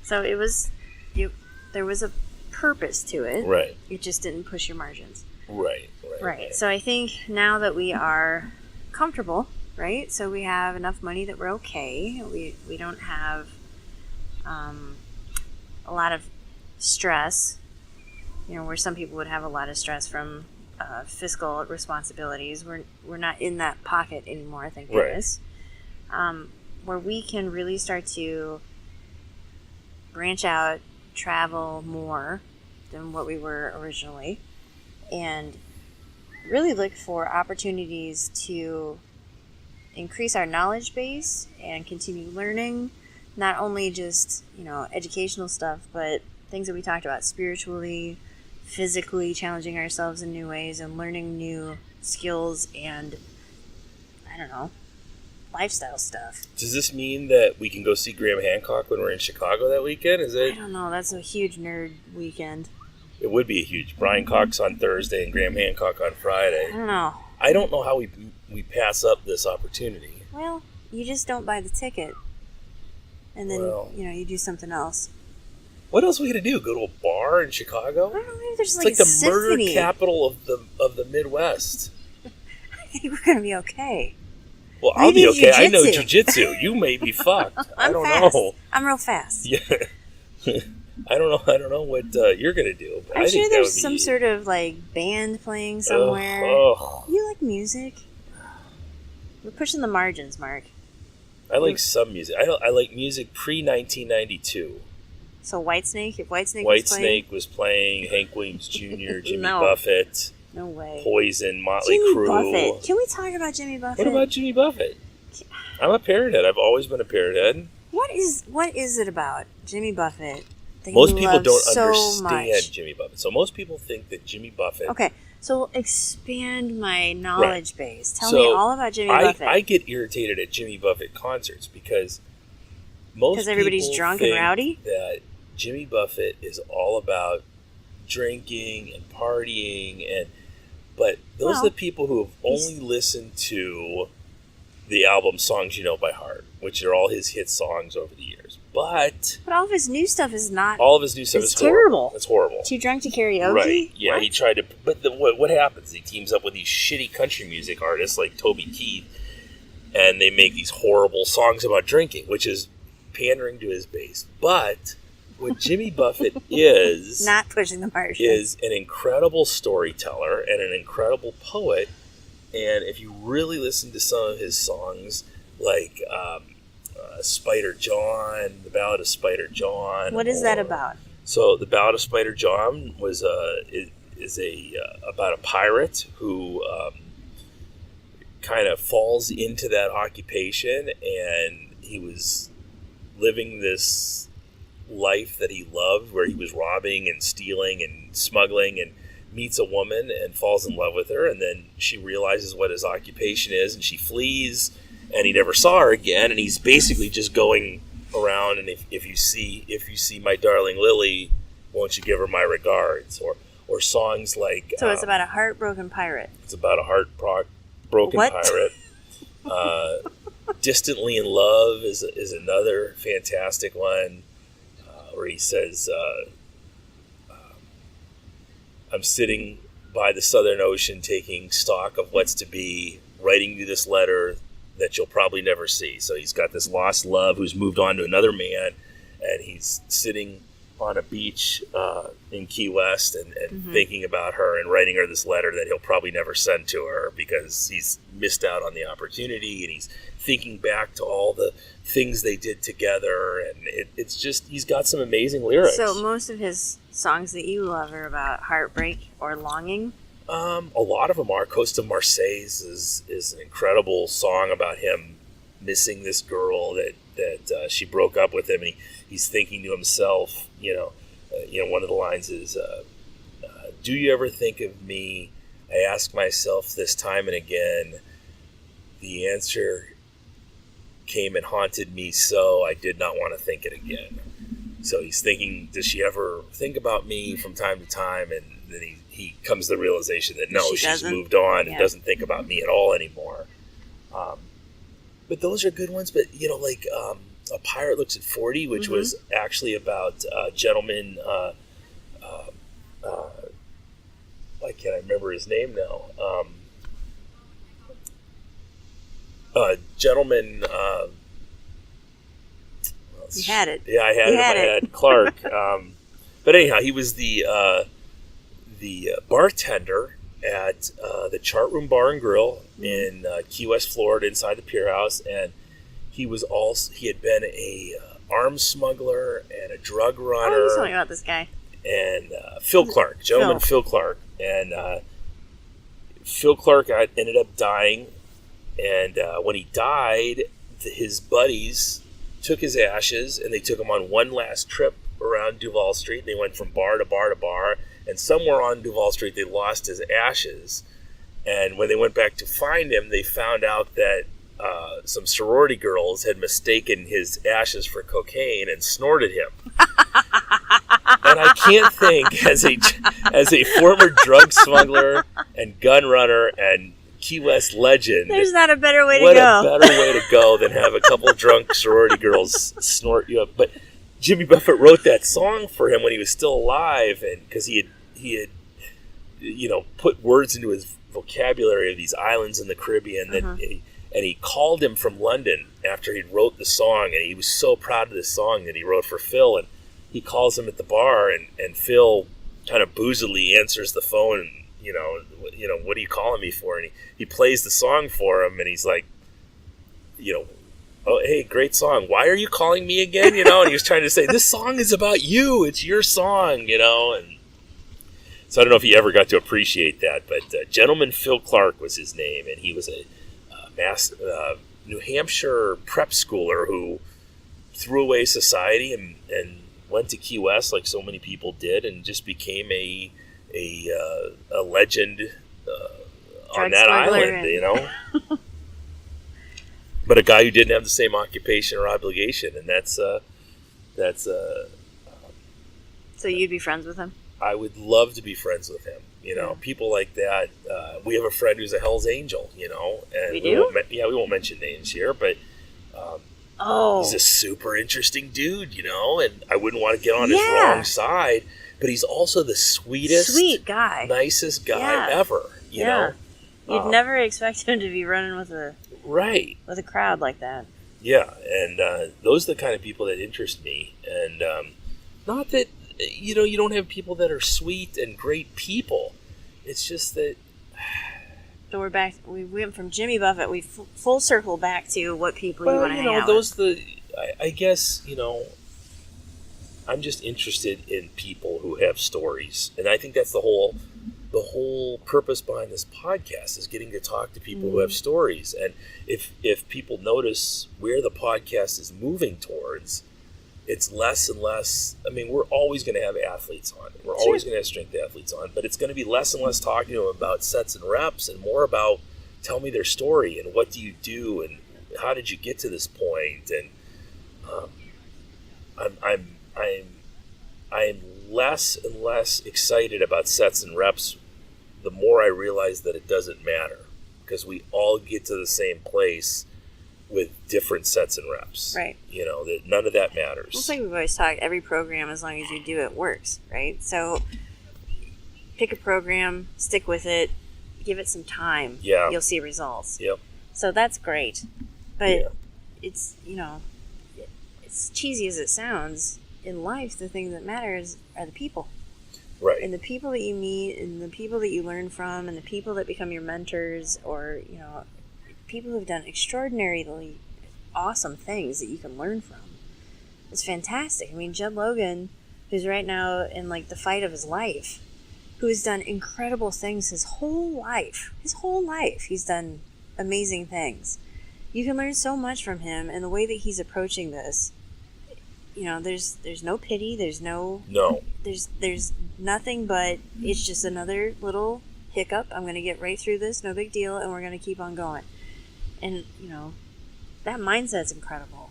So there was a purpose to it. Right. It just didn't push your margins. Right. So I think now that we are comfortable, right? So we have enough money that we're okay. We don't have a lot of stress, where some people would have a lot of stress from fiscal responsibilities. We're not in that pocket anymore, thank goodness. Where we can really start to branch out, travel more than what we were originally, and really look for opportunities to increase our knowledge base and continue learning, not only just, educational stuff, but things that we talked about spiritually, physically, challenging ourselves in new ways and learning new skills and, lifestyle stuff. Does this mean that we can go see Graham Hancock when we're in Chicago that weekend? I don't know. That's a huge nerd weekend. It would be a huge. Brian Cox on Thursday and Graham Hancock on Friday. I don't know. I don't know how we pass up this opportunity. Well, you just don't buy the ticket. And then, you do something else. What else are we going to do? Go to a bar in Chicago? I don't know. Maybe there's it's like the symphony. murder capital of the Midwest. I think we're going to be okay. Well, I'll be Maybe okay. I know jujitsu. jujitsu. You may be fucked. I don't fast. know. I'm real fast. Yeah. I don't know what you're gonna do. But I'm I sure think that there's would be- some sort of like band playing somewhere. Ugh. You like music? We're pushing the margins, Mark. I like some music. I like music pre 1992. So Whitesnake, if Whitesnake was playing? Whitesnake was playing. Hank Williams Jr., Jimmy No. Buffett, No way. Poison, Motley Jimmy Crue. Buffett. Can we talk about Jimmy Buffett? What about Jimmy Buffett? I'm a parrot head. I've always been a parrot head. What is it about Jimmy Buffett that Most you people love don't so understand much? Jimmy Buffett. So most people think that Jimmy Buffett. Okay, so expand my knowledge base. Tell So, me all about Jimmy Buffett. I get irritated at Jimmy Buffett concerts because most everybody's people drunk and think rowdy? that Jimmy Buffett is all about drinking and partying, but those are the people who have only listened to the album Songs You Know by Heart, which are all his hit songs over the years. But all of his new stuff is not. all of his new stuff It's is horrible. terrible. It's horrible. Too drunk to karaoke. Right? Yeah, What? he tried to. But what happens? He teams up with these shitty country music artists like Toby Keith, and they make these horrible songs about drinking, which is pandering to his base. But what Jimmy Buffett is Not pushing the margins. is an incredible storyteller and an incredible poet. And if you really listen to some of his songs, like Spider John, the Ballad of Spider John. What is that about? So the Ballad of Spider John was about a pirate who kind of falls into that occupation, and he was living this life that he loved, where he was robbing and stealing and smuggling, and meets a woman and falls in love with her, and then she realizes what his occupation is, and she flees, and he never saw her again, and he's basically just going around, and if you see my darling Lily, won't you give her my regards, or songs like So it's about a heartbroken pirate. it's about a heartbroken What? pirate. Distantly in Love is another fantastic one, where he says, I'm sitting by the Southern Ocean taking stock of what's to be, writing you this letter that you'll probably never see. So he's got this lost love who's moved on to another man, and he's sitting on a beach in Key West and thinking about her and writing her this letter that he'll probably never send to her because he's missed out on the opportunity, and he's thinking back to all the things they did together, and it's just, he's got some amazing lyrics. So most of his songs that you love are about heartbreak or longing? A lot of them are. Coast of Marseilles is an incredible song about him missing this girl that she broke up with him, and he's thinking to himself, one of the lines is, do you ever think of me? I ask myself this time and again. The answer came and haunted me, so I did not want to think it again. So he's thinking, does she ever think about me from time to time? And then he comes to the realization that no, she's moved on and doesn't think about me at all anymore. But those are good ones. But, like A Pirate Looks at 40, which was actually about a gentleman, why can't I remember his name now? Gentleman... You had it. Yeah, I had it in my head. Clark. But anyhow, he was the bartender at the Chart Room Bar and Grill in Key West, Florida, inside the Pier House, and he had been a arms smuggler and a drug runner. Oh, tell me about this guy. And Phil Clark, Phil Clark, and Phil Clark ended up dying, and when he died, his buddies took his ashes and they took him on one last trip around Duval Street. They went from bar to bar to bar, and somewhere on Duval Street they lost his ashes. And when they went back to find him, they found out that some sorority girls had mistaken his ashes for cocaine and snorted him. And I can't think, as a former drug smuggler and gun runner and Key West legend, there's not a better way to go. What a better way to go than have a couple of drunk sorority girls snort you up. But Jimmy Buffett wrote that song for him when he was still alive, and because he had put words into his vocabulary of these islands in the Caribbean. And he called him from London after he wrote the song, and he was so proud of this song that he wrote for Phil. And he calls him at the bar, and Phil kind of boozily answers the phone. And, what are you calling me for? And he plays the song for him, and he's like, oh, hey, great song. Why are you calling me again? And he was trying to say, this song is about you. It's your song, And so I don't know if he ever got to appreciate that, but Gentleman Phil Clark was his name, and he was a New Hampshire prep schooler who threw away society and went to Key West like so many people did, and just became a legend on that island, But a guy who didn't have the same occupation or obligation, and that's. So you'd be friends with him? I would love to be friends with him. People like that. We have a friend who's a Hell's Angel, and we do? We won't mention names here, but he's a super interesting dude, and I wouldn't want to get on his wrong side, but he's also the sweet guy, nicest guy ever, you know. You'd never expect him to be running with a crowd like that. Yeah, and those are the kind of people that interest me, and not that you don't have people that are sweet and great people. It's just that. So we're back. We went from Jimmy Buffett. We full circle back to what people you want to hang out with. I guess I'm just interested in people who have stories, and I think that's the whole purpose behind this podcast is getting to talk to people who have stories. And if people notice where the podcast is moving towards, it's less and less. I mean, we're always going to have athletes on. We're always going to have strength athletes on, but it's going to be less and less talking to them about sets and reps, and more about tell me their story and what do you do and how did you get to this point. And I'm less and less excited about sets and reps the more I realize that it doesn't matter, because we all get to the same place with different sets and reps. Right. That none of that matters. It's like we've always talked, every program, as long as you do it, works, right? So pick a program, stick with it, give it some time. Yeah. You'll see results. Yep. So that's great. But it's, as cheesy as it sounds, in life, the thing that matters are the people. Right. And the people that you meet, and the people that you learn from, and the people that become your mentors, or, people who've done extraordinarily awesome things that you can learn from. It's fantastic. I mean, Jed Logan, who's right now in the fight of his life, who has done incredible things his whole life, he's done amazing things. You can learn so much from him, and the way that he's approaching this. There's no pity. There's there's nothing, but it's just another little hiccup. I'm going to get right through this. No big deal. And we're going to keep on going. And, that mindset's incredible.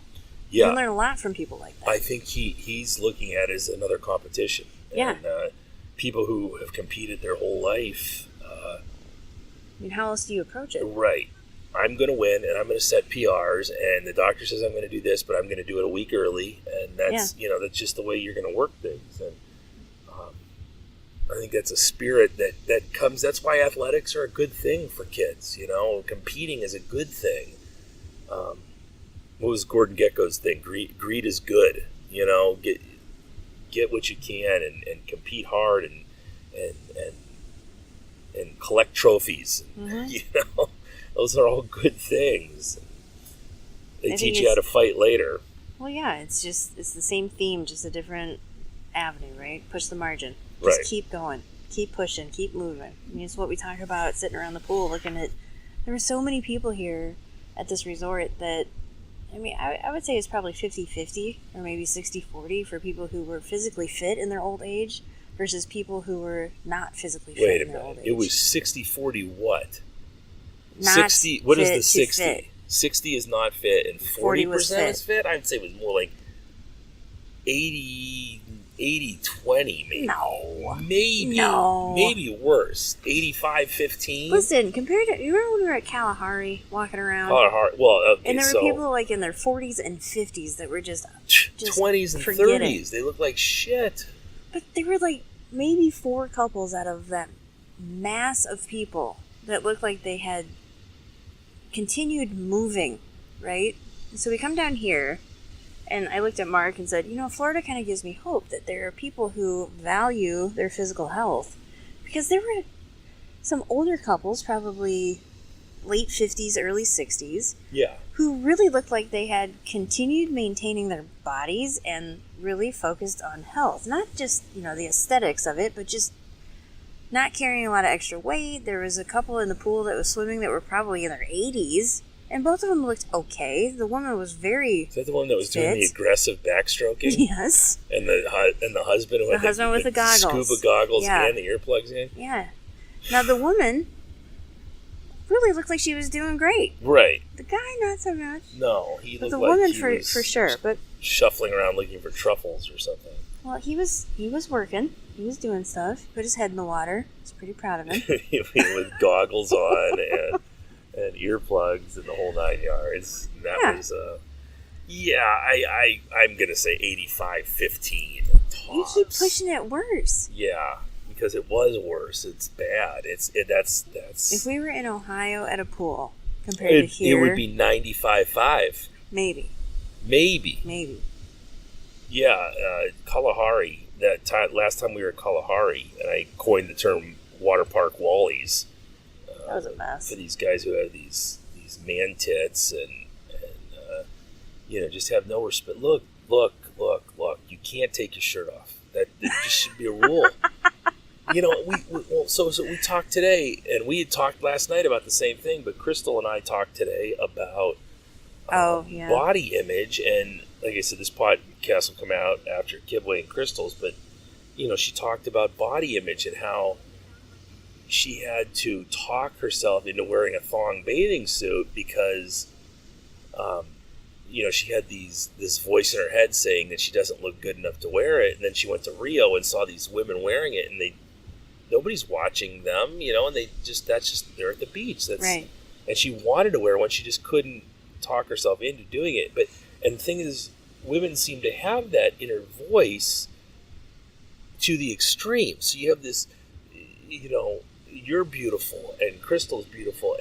Yeah. You can learn a lot from people like that. I think he's looking at it as another competition. Yeah. And people who have competed their whole life. How else do you approach it? Right. I'm going to win, and I'm going to set PRs, and the doctor says I'm going to do this, but I'm going to do it a week early, and that's that's just the way you're going to work things. And I think that's a spirit that comes. That's why athletics are a good thing for kids. Competing is a good thing. What was Gordon Gekko's thing? Greed is good. Get what you can and compete hard and collect trophies. Mm-hmm. Those are all good things. They teach you how to fight later. Well, yeah, it's the same theme, just a different avenue, right? Push the margin. Just keep going. Keep pushing. Keep moving. I mean, it's what we talk about sitting around the pool looking at... There were so many people here at this resort that... I would say it's probably 50-50 or maybe 60-40 for people who were physically fit in their old age versus people who were not physically fit in their old age. It was 60-40 what? Not 60. What is the 60? Fit. 60 is not fit, and 40% is fit. I'd say it was more like 80-20, maybe. No. Maybe worse. 85-15. Listen, compared to, you remember when we were at Kalahari walking around? Well, okay, and there were people in their 40s and 50s that were just 20s and 30s. They look like shit. But they were maybe 4 couples out of that mass of people that looked like they had continued moving, right? So we come down here, and I looked at Mark and said, Florida kind of gives me hope that there are people who value their physical health. Because there were some older couples, probably late 50s, early 60s, Yeah. who really looked like they had continued maintaining their bodies and really focused on health. Not just, the aesthetics of it, but just not carrying a lot of extra weight. There was a couple in the pool that was swimming that were probably in their 80s, and both of them looked okay. The woman was very Is that the one that was fit. doing the aggressive backstroking? Yes. And the husband who had with the goggles. scuba goggles Yeah. and the earplugs in? Yeah. Now, the woman really looked like she was doing great. Right. The guy, not so much. No, he But looked the like woman, he for was sure. But shuffling around looking for truffles or something. well, he was working. He was doing stuff. He put his head in the water. I was pretty proud of him. With goggles on and earplugs and the whole 9 yards. That Yeah. was I'm gonna say 85-15 You keep pushing it worse. Yeah, because it was worse. It's bad. That's If we were in Ohio at a pool compared to here, it would be 95-5. maybe. Yeah, Kalahari. That time, last time we were at Kalahari, and I coined the term water park wallies. That was a mess. For these guys who have these man tits and just have no respect. Look. You can't take your shirt off. That just should be a rule. So we talked today, and we had talked last night about the same thing, but Crystal and I talked today about body image, and like I said, this podcast will come out after Kibwe and Crystal's, but she talked about body image and how she had to talk herself into wearing a thong bathing suit because she had this voice in her head saying that she doesn't look good enough to wear it, and then she went to Rio and saw these women wearing it, and nobody's watching them, and they're at the beach. That's right. And she wanted to wear one, she just couldn't talk herself into doing it. And the thing is, women seem to have that inner voice to the extreme. So you have this, you're beautiful and Crystal's beautiful,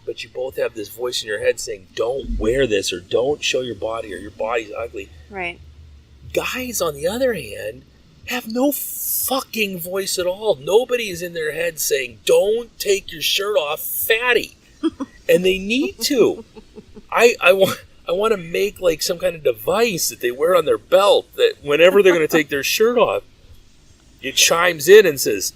but you both have this voice in your head saying, don't wear this, or don't show your body, or your body's ugly. Right. Guys, on the other hand, have no fucking voice at all. Nobody is in their head saying, don't take your shirt off, fatty. And they need to. I want to make like some kind of device that they wear on their belt that whenever they're going to take their shirt off, it chimes in and says,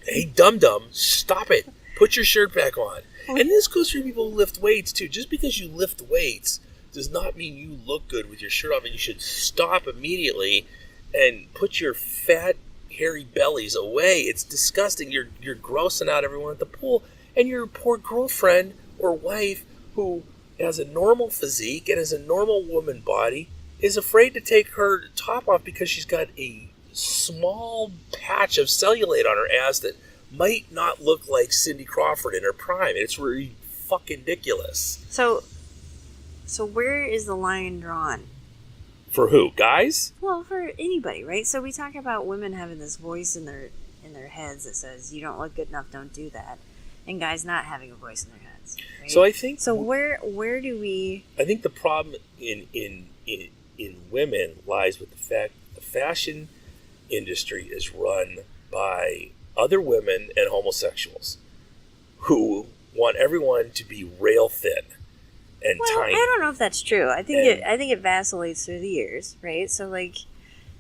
hey, dum-dum, stop it. Put your shirt back on. And this goes for people who lift weights, too. Just because you lift weights does not mean you look good with your shirt off, and you should stop immediately and put your fat, hairy bellies away. It's disgusting. You're grossing out everyone at the pool, and your poor girlfriend or wife who has a normal physique and has a normal woman body is afraid to take her top off because she's got a small patch of cellulite on her ass that might not look like Cindy Crawford in her prime. It's really fucking ridiculous. So where is the line drawn? For who? Guys? Well, for anybody, right? So we talk about women having this voice in their heads that says, you don't look good enough, don't do that. And guys not having a voice in their heads. Right? So I think... So where do we... I think the problem in women lies with the fact the fashion industry is run by other women and homosexuals who want everyone to be rail thin and tiny. I don't know if that's true. I think it vacillates through the years, right? So like,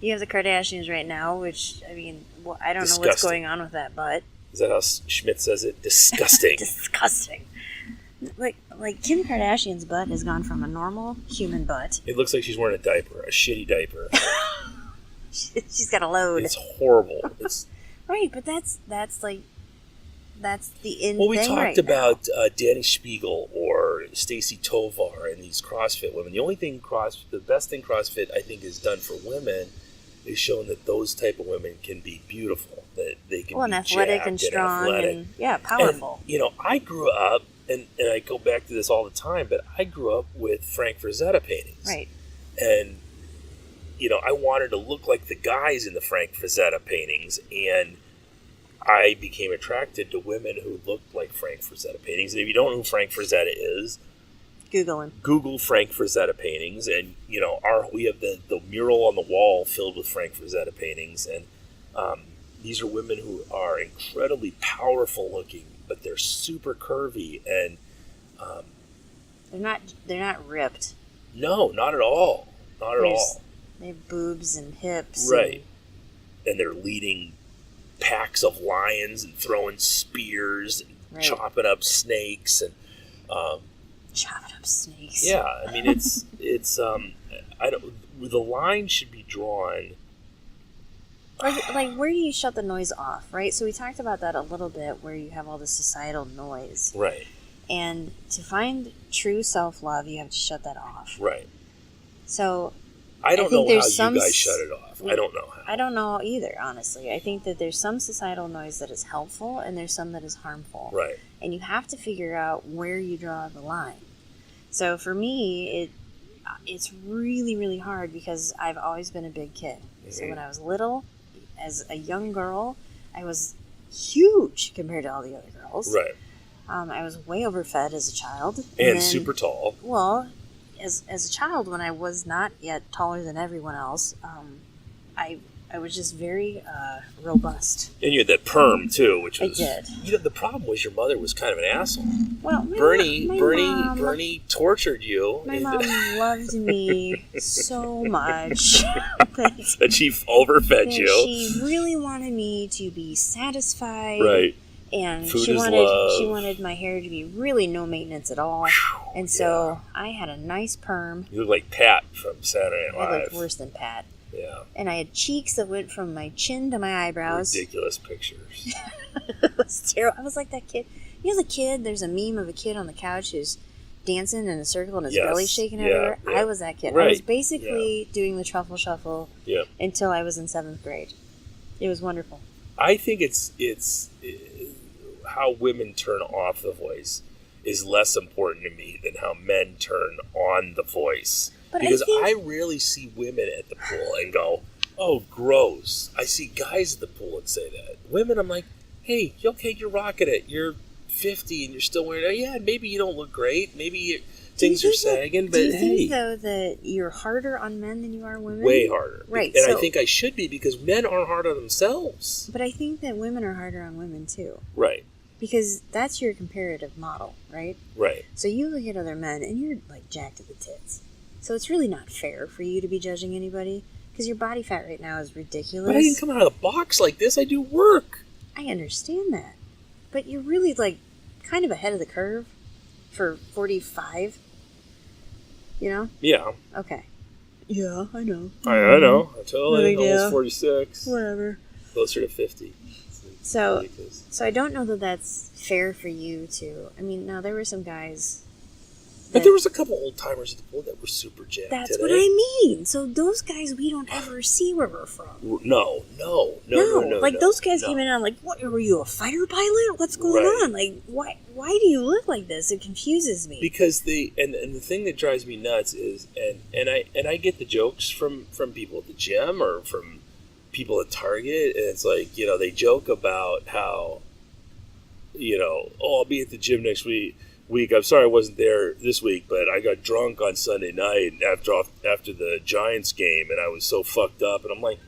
you have the Kardashians right now, which I don't know what's going on with that butt. Is that how Schmidt says it? Disgusting. Disgusting. Like Kim Kardashian's butt has gone from a normal human butt. It looks like she's wearing a diaper, a shitty diaper. She's got a load. It's horrible. It's right, but that's the in well, we thing talked right about Danny Spiegel or Stacy Tovar and these CrossFit women. The only thing the best thing CrossFit I think has done for women is shown that those type of women can be beautiful, that they can be athletic and strong and powerful. And, I grew up, and I go back to this all the time, but I grew up with Frank Frazetta paintings. Right. And, I wanted to look like the guys in the Frank Frazetta paintings, and I became attracted to women who looked like Frank Frazetta paintings. And if you don't know who Frank Frazetta is, Google him. Google Frank Frazetta paintings, and we have the mural on the wall filled with Frank Frazetta paintings, and these are women who are incredibly powerful looking, but they're super curvy, and they're not ripped. no, not at all, not at all. They have boobs and hips, right? And they're leading packs of lions and throwing spears and chopping up snakes and. Chopping up snakes. Yeah, I mean it's I don't. The line should be drawn. Like where do you shut the noise off, right? So we talked about that a little bit, where you have all the societal noise, right? And to find true self-love, you have to shut that off, right? So I don't know how you guys shut it off. I don't know how. I don't know either, honestly. I think that there's some societal noise that is helpful, and there's some that is harmful, right? And you have to figure out where you draw the line. So for me, it's really, really hard because I've always been a big kid. Mm-hmm. So when I was little, as a young girl, I was huge compared to all the other girls. Right. I was way overfed as a child. And then, super tall. Well, as a child, when I was not yet taller than everyone else, I was just very robust. And you had that perm too, which was. I did. The problem was your mother was kind of an asshole. Well, Bernie tortured you. My mom loved me so much that she overfed you. She really wanted me to be satisfied. Right. And Food she is wanted love. my hair to be really no maintenance at all. And so I had a nice perm. You look like Pat from Saturday Night Live. I looked worse than Pat. Yeah. And I had cheeks that went from my chin to my eyebrows. Ridiculous pictures. It was terrible. I was like that kid. You know the kid, there's a meme of a kid on the couch who's dancing in a circle and his belly's shaking everywhere. Yeah. I was that kid. Right. I was basically doing the truffle shuffle until I was in 7th grade. It was wonderful. I think it's how women turn off the voice is less important to me than how men turn on the voice. But because I rarely see women at the pool and go, oh, gross. I see guys at the pool and say that. Women, I'm like, hey, okay, you're rocking it. You're 50 and you're still wearing it. Yeah, maybe you don't look great. Maybe things are sagging, but hey. Do you think, though, that you're harder on men than you are women? Way harder. Right. And I think I should be because men aren't hard on themselves. But I think that women are harder on women, too. Right. Because that's your comparative model, right? Right. So you look at other men and you're, like, jacked to the tits. So it's really not fair for you to be judging anybody because your body fat right now is ridiculous. But I didn't come out of the box like this. I do work. I understand that. But you're really, like, kind of ahead of the curve for 45. You know? Yeah. Okay. Yeah, I know. I know. I totally. Almost 46. Whatever. Closer to 50. So I don't know that that's fair for you to. I mean, now there were some guys. But there was a couple old timers at the pool that were super jacked. That's what I mean. So those guys we don't ever see where we're from. No. Like those guys came in and I'm like, what? Were you a fighter pilot? What's going on? Like, why do you look like this? It confuses me. Because the thing that drives me nuts is and I get the jokes from people at the gym or from people at Target, and it's like, they joke about how, I'll be at the gym next week. I'm sorry I wasn't there this week, but I got drunk on Sunday night after the Giants game, and I was so fucked up. And I'm like,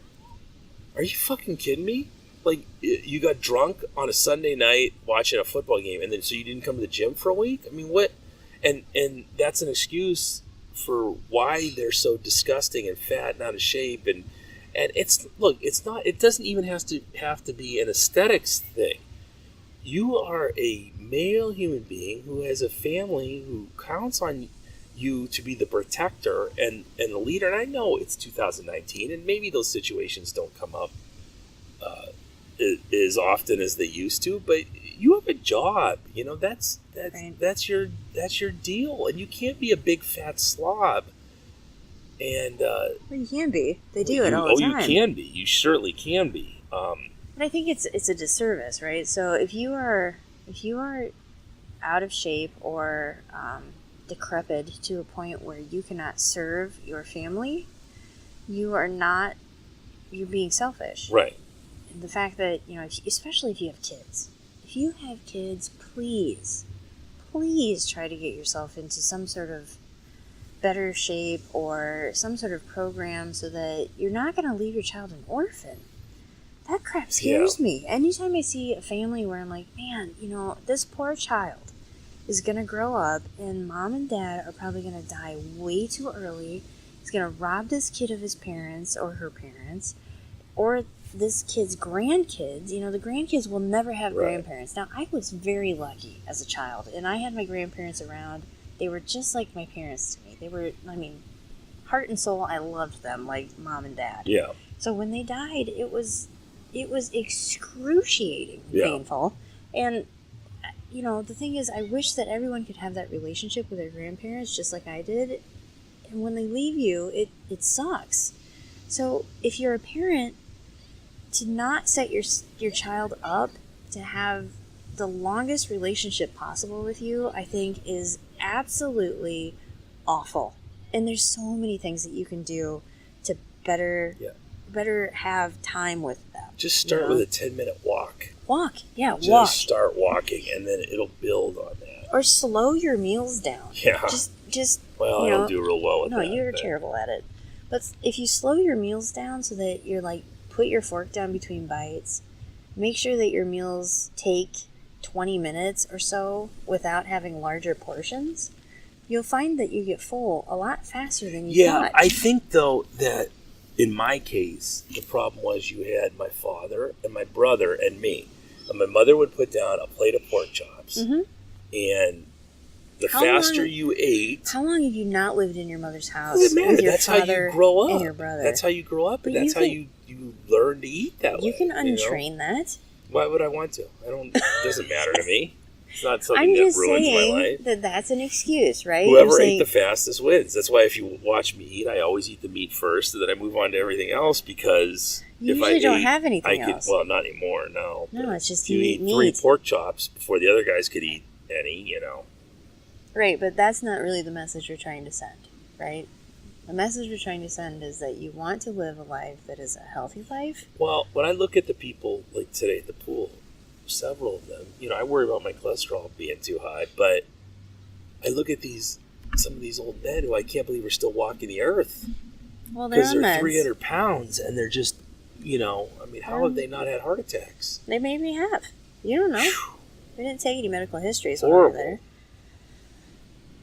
are you fucking kidding me? Like, you got drunk on a Sunday night watching a football game, and then so you didn't come to the gym for a week? I mean, what? And that's an excuse for why they're so disgusting and fat and out of shape. And it's not. It doesn't even have to be an aesthetics thing. You are a male human being who has a family who counts on you to be the protector and the leader. And I know it's 2019, and maybe those situations don't come up as often as they used to. But you have a job. That's your deal, and you can't be a big fat slob. And well, you can be. They do it all the time. Oh, you can be. You certainly can be. But I think it's a disservice, right? So if you are out of shape or decrepit to a point where you cannot serve your family, you're being selfish. Right. the fact that, you know, especially if you have kids. If you have kids, please try to get yourself into some sort of better shape or some sort of program so that you're not going to leave your child an orphan. That crap scares me. Anytime I see a family where I'm like, man, you know, this poor child is going to grow up and mom and dad are probably going to die way too early. It's going to rob this kid of his parents or her parents, or this kid's grandkids. You know, the grandkids will never have grandparents. Now, I was very lucky as a child, and I had my grandparents around. They were just like my parents to me. They were, I mean, heart and soul, I loved them like mom and dad. Yeah. So when they died, it was excruciatingly painful. And, you know, the thing is, I wish that everyone could have that relationship with their grandparents just like I did. And when they leave you, it sucks. So if you're a parent, to not set your child up to have the longest relationship possible with you, I think is absolutely awful. And there's so many things that you can do to better have time with them. Just start with a 10-minute walk. Walk. Just start walking, and then it'll build on that. Or slow your meals down. Yeah. Just well, I don't do real well with that. No, you're terrible at it. But if you slow your meals down so that you're like, put your fork down between bites, make sure that your meals take 20 minutes or so without having larger portions, you'll find that you get full a lot faster than you thought. I think, though, that in my case, the problem was you had my father and my brother and me. And my mother would put down a plate of pork chops, and the faster you ate... How long have you not lived in your mother's house with your that's father how you grow up. And your brother? That's how you grow up, and that's how you learn to eat that way. You can untrain that. Why would I want to? It doesn't matter to me. It's not something that ruins my life. I'm just saying that's an excuse, right? Whoever ate the fastest wins. That's why if you watch me eat, I always eat the meat first, and then I move on to everything else, because you if usually I don't ate, have anything else. Well, not anymore, no. No, it's just you eat 3 pork chops before the other guys could eat any, you know. Right, but that's not really the message you're trying to send, right? The message we're trying to send is that you want to live a life that is a healthy life. Well, when I look at the people like today at the pool, several of them, you know, I worry about my cholesterol being too high, but I look at some of these old men who I can't believe are still walking the earth. Well, they're on meds. 300 pounds, and they're just, you know, I mean, how have they not had heart attacks? They maybe have. You don't know. Whew. They didn't take any medical histories when they were there.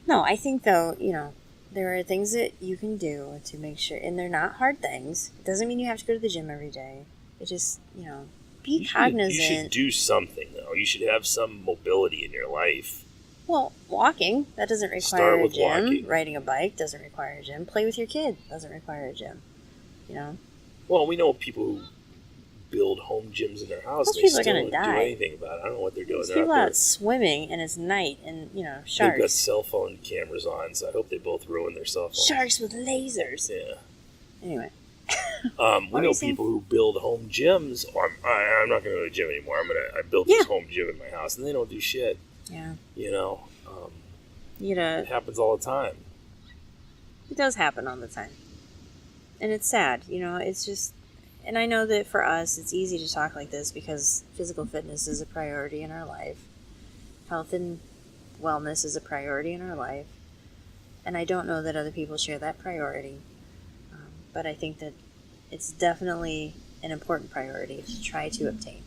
No, I think, though, you know, there are things that you can do to make sure, and they're not hard things. It doesn't mean you have to go to the gym every day. It just, you know, be cognizant. You should do something, though. You should have some mobility in your life. Well, walking, that doesn't require a gym. Walking. Riding a bike doesn't require a gym. Play with your kid doesn't require a gym. You know? Well, we know people who build home gyms in their house. Those and people they are still going to don't die. do anything about it. I don't know what they're doing. There's people out swimming and it's night and, you know, sharks. They've got cell phone cameras on, so I hope they both ruin their cell phones. Sharks with lasers. Yeah. Anyway. We know people who build home gyms. I'm not going to go to the gym anymore. I built this home gym in my house, and they don't do shit. Yeah. You know? It happens all the time. It does happen all the time. And it's sad, you know, it's just... And I know that for us, it's easy to talk like this because physical fitness is a priority in our life. Health and wellness is a priority in our life. And I don't know that other people share that priority. But I think that it's definitely an important priority to try to obtain.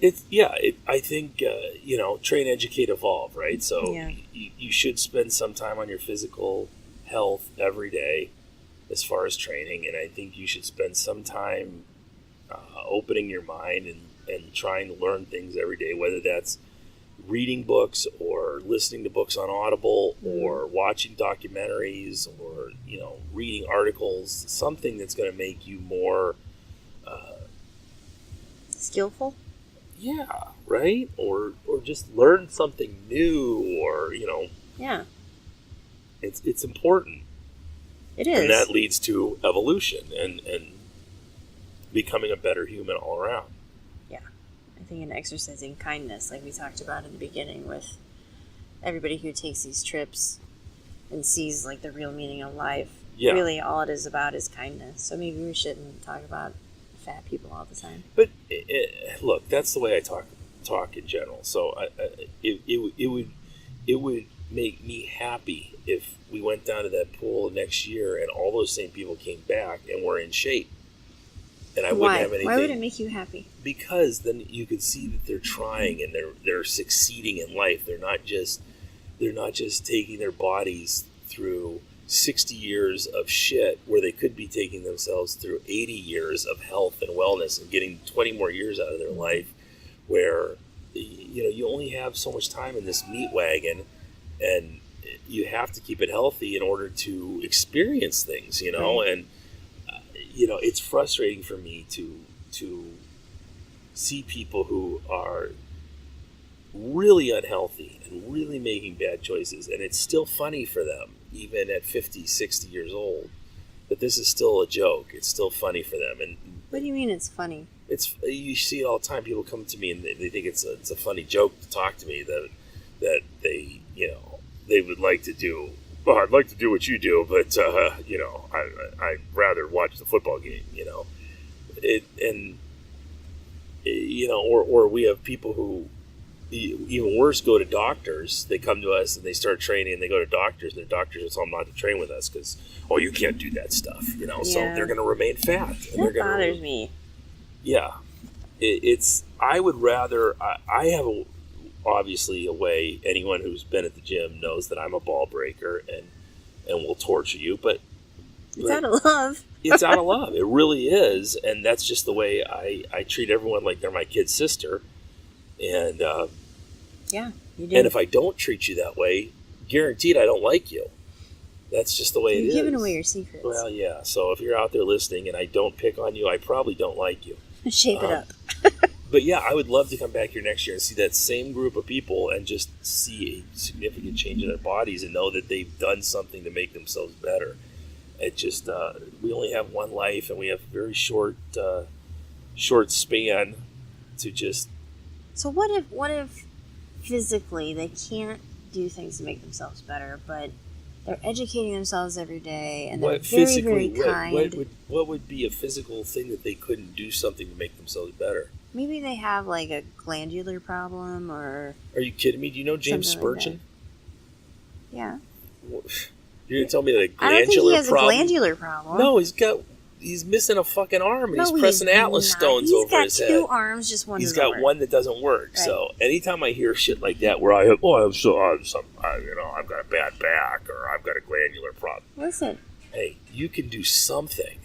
I think, you know, train, educate, evolve, right? So you should spend some time on your physical health every day as far as training. And I think you should spend some time opening your mind and trying to learn things every day, whether that's reading books or listening to books on Audible or watching documentaries or, you know, reading articles, something that's going to make you more skillful. Yeah, right? Or just learn something new, or, you know. Yeah. It's important. It is. And that leads to evolution and becoming a better human all around. Yeah. I think in exercising kindness, like we talked about in the beginning with everybody who takes these trips and sees like the real meaning of life. Yeah. Really all it is about is kindness. So maybe we shouldn't talk about fat people all the time. But look, that's the way I talk in general. So it would make me happy if we went down to that pool next year and all those same people came back and were in shape. And I wouldn't have anything. Why would it make you happy? Because then you could see that they're trying and they're succeeding in life. They're not just taking their bodies through 60 years of shit where they could be taking themselves through 80 years of health and wellness and getting 20 more years out of their life, where you only have so much time in this meat wagon, and you have to keep it healthy in order to experience things, Right. And it's frustrating for me to see people who are really unhealthy and really making bad choices, and it's still funny for them, even at 50, 60 years old, that this is still a joke. It's still funny for them. And What do you mean it's funny? you see it all the time. People come to me and they think it's a funny joke to talk to me that they they would like to do. Well, I'd like to do what you do, but I'd rather watch the football game. Or we have people who, even worse, go to doctors. They come to us and they start training, and they go to doctors, and the doctors will tell them not to train with us because, you can't do that stuff. So they're going to remain fat. That bothers me. Yeah, I would rather. I have obviously a way. Anyone who's been at the gym knows that I'm a ball breaker and will torture you, but it's out of love. It's out of love. It really is, and that's just the way I treat everyone like they're my kid's sister. And yeah, you do. And if I don't treat you that way, guaranteed I don't like you. That's just the way it is. You're giving away your secrets. Well, yeah. So if you're out there listening and I don't pick on you, I probably don't like you. Shape it up. But yeah, I would love to come back here next year and see that same group of people and just see a significant change in their bodies and know that they've done something to make themselves better. It just we only have one life, and we have a very short span to just. So what if physically they can't do things to make themselves better, but they're educating themselves every day and they're very, very kind. What would be a physical thing that they couldn't do something to make themselves better? Maybe they have like a glandular problem, or. Are you kidding me? Do you know James Spurgeon? Yeah. You're gonna tell me that a glandular I don't think he has problem? a glandular problem. No, he's missing a fucking arm, and he's pressing Atlas stones over his head. He's got two arms, just one. He's got one that doesn't work. Right. So anytime I hear shit like that, where I've got a bad back or I've got a glandular problem. Listen. Hey, you can do something.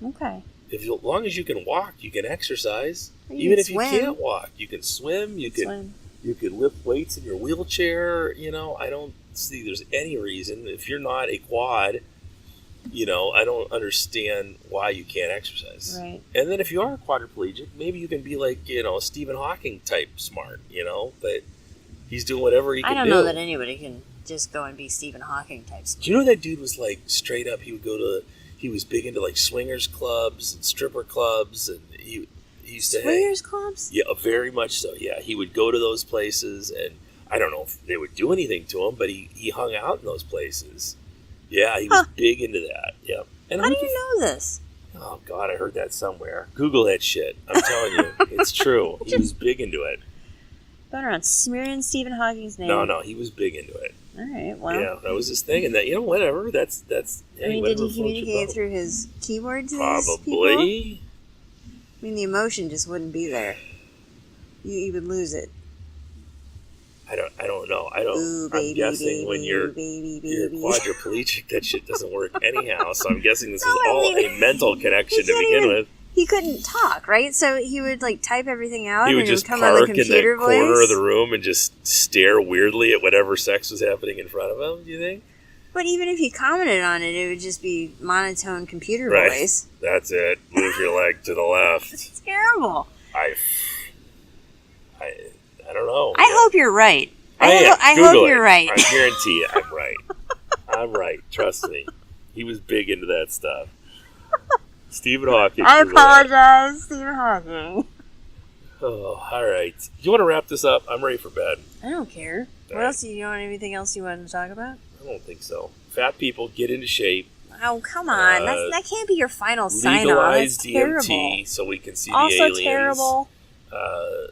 Okay. As long as you can walk, you can exercise. Even if you can't walk, you can swim. You can lift weights in your wheelchair. I don't see there's any reason, if you're not a quad, I don't understand why you can't exercise. Right. And then if you are a quadriplegic, maybe you can be like, Stephen Hawking type smart, but he's doing whatever he can do. I don't know that anybody can just go and be Stephen Hawking type smart. Do you know that dude was like straight up, he was big into like swingers clubs and stripper clubs, and he used to swingers clubs? Yeah, very much so. Yeah, he would go to those places, and I don't know if they would do anything to him, but he hung out in those places. Yeah, he was big into that. Yeah. And how do you know this? Oh, God, I heard that somewhere. Google that shit. I'm telling you. It's true. He was big into it. Going around smearing Stephen Hawking's name. No, he was big into it. All right, well. Yeah, that was his thing. And that, whatever. That's. I mean, did he communicate through his keyboard to Probably. these people? I mean, the emotion just wouldn't be there. You would lose it. I don't know. Ooh, baby, I'm guessing baby, when you're quadriplegic, that shit doesn't work anyhow. So I'm guessing this is all a mental connection to begin with. He couldn't talk, right? So he would type everything out, he would and just it would come on the computer in the voice. corner of the room and just stare weirdly at whatever sex was happening in front of him. Do you think? But even if he commented on it, it would just be monotone computer voice. That's it. Move your leg to the left. It's terrible. I don't know. I hope you're right. I hope you're right. I guarantee you I'm right. I'm right. Trust me. He was big into that stuff. Stephen Hawking. I apologize, Stephen Hawking. Oh, all right. Do you want to wrap this up? I'm ready for bed. I don't care. What else? You want anything else you wanted to talk about? I don't think so. Fat people, get into shape. Oh, come on. That can't be your final sign-off. Legalize That's DMT terrible. so we can see Also the aliens. terrible. Uh,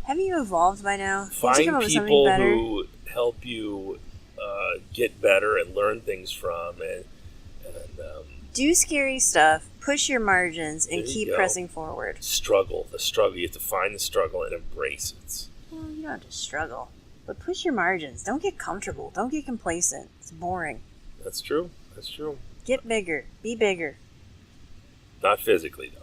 Haven't you evolved by now? Did you find come up with something people better? who help you get better and learn things from, and do scary stuff, push your margins, and There you keep go. pressing forward. the struggle. You have to find the struggle and embrace it. Well, you don't have to struggle, but push your margins. Don't get comfortable. Don't get complacent. It's boring. That's true. Get bigger. Be bigger. Not physically, though.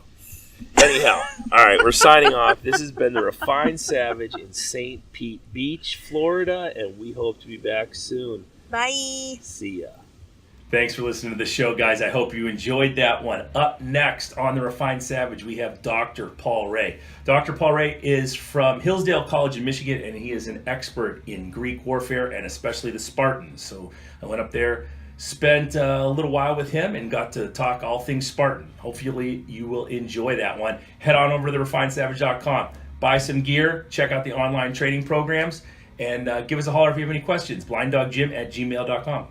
Anyhow, all right, we're signing off. This has been the Refined Savage in St. Pete Beach, Florida, and we hope to be back soon. Bye. See ya. Thanks for listening to the show, guys. I hope you enjoyed that one. Up next on The Refined Savage, we have Dr. Paul Ray. Dr. Paul Ray is from Hillsdale College in Michigan, and he is an expert in Greek warfare and especially the Spartans. So I went up there, spent a little while with him, and got to talk all things Spartan. Hopefully you will enjoy that one. Head on over to therefinedsavage.com. Buy some gear, check out the online training programs, and give us a holler if you have any questions. blinddogjim@gmail.com.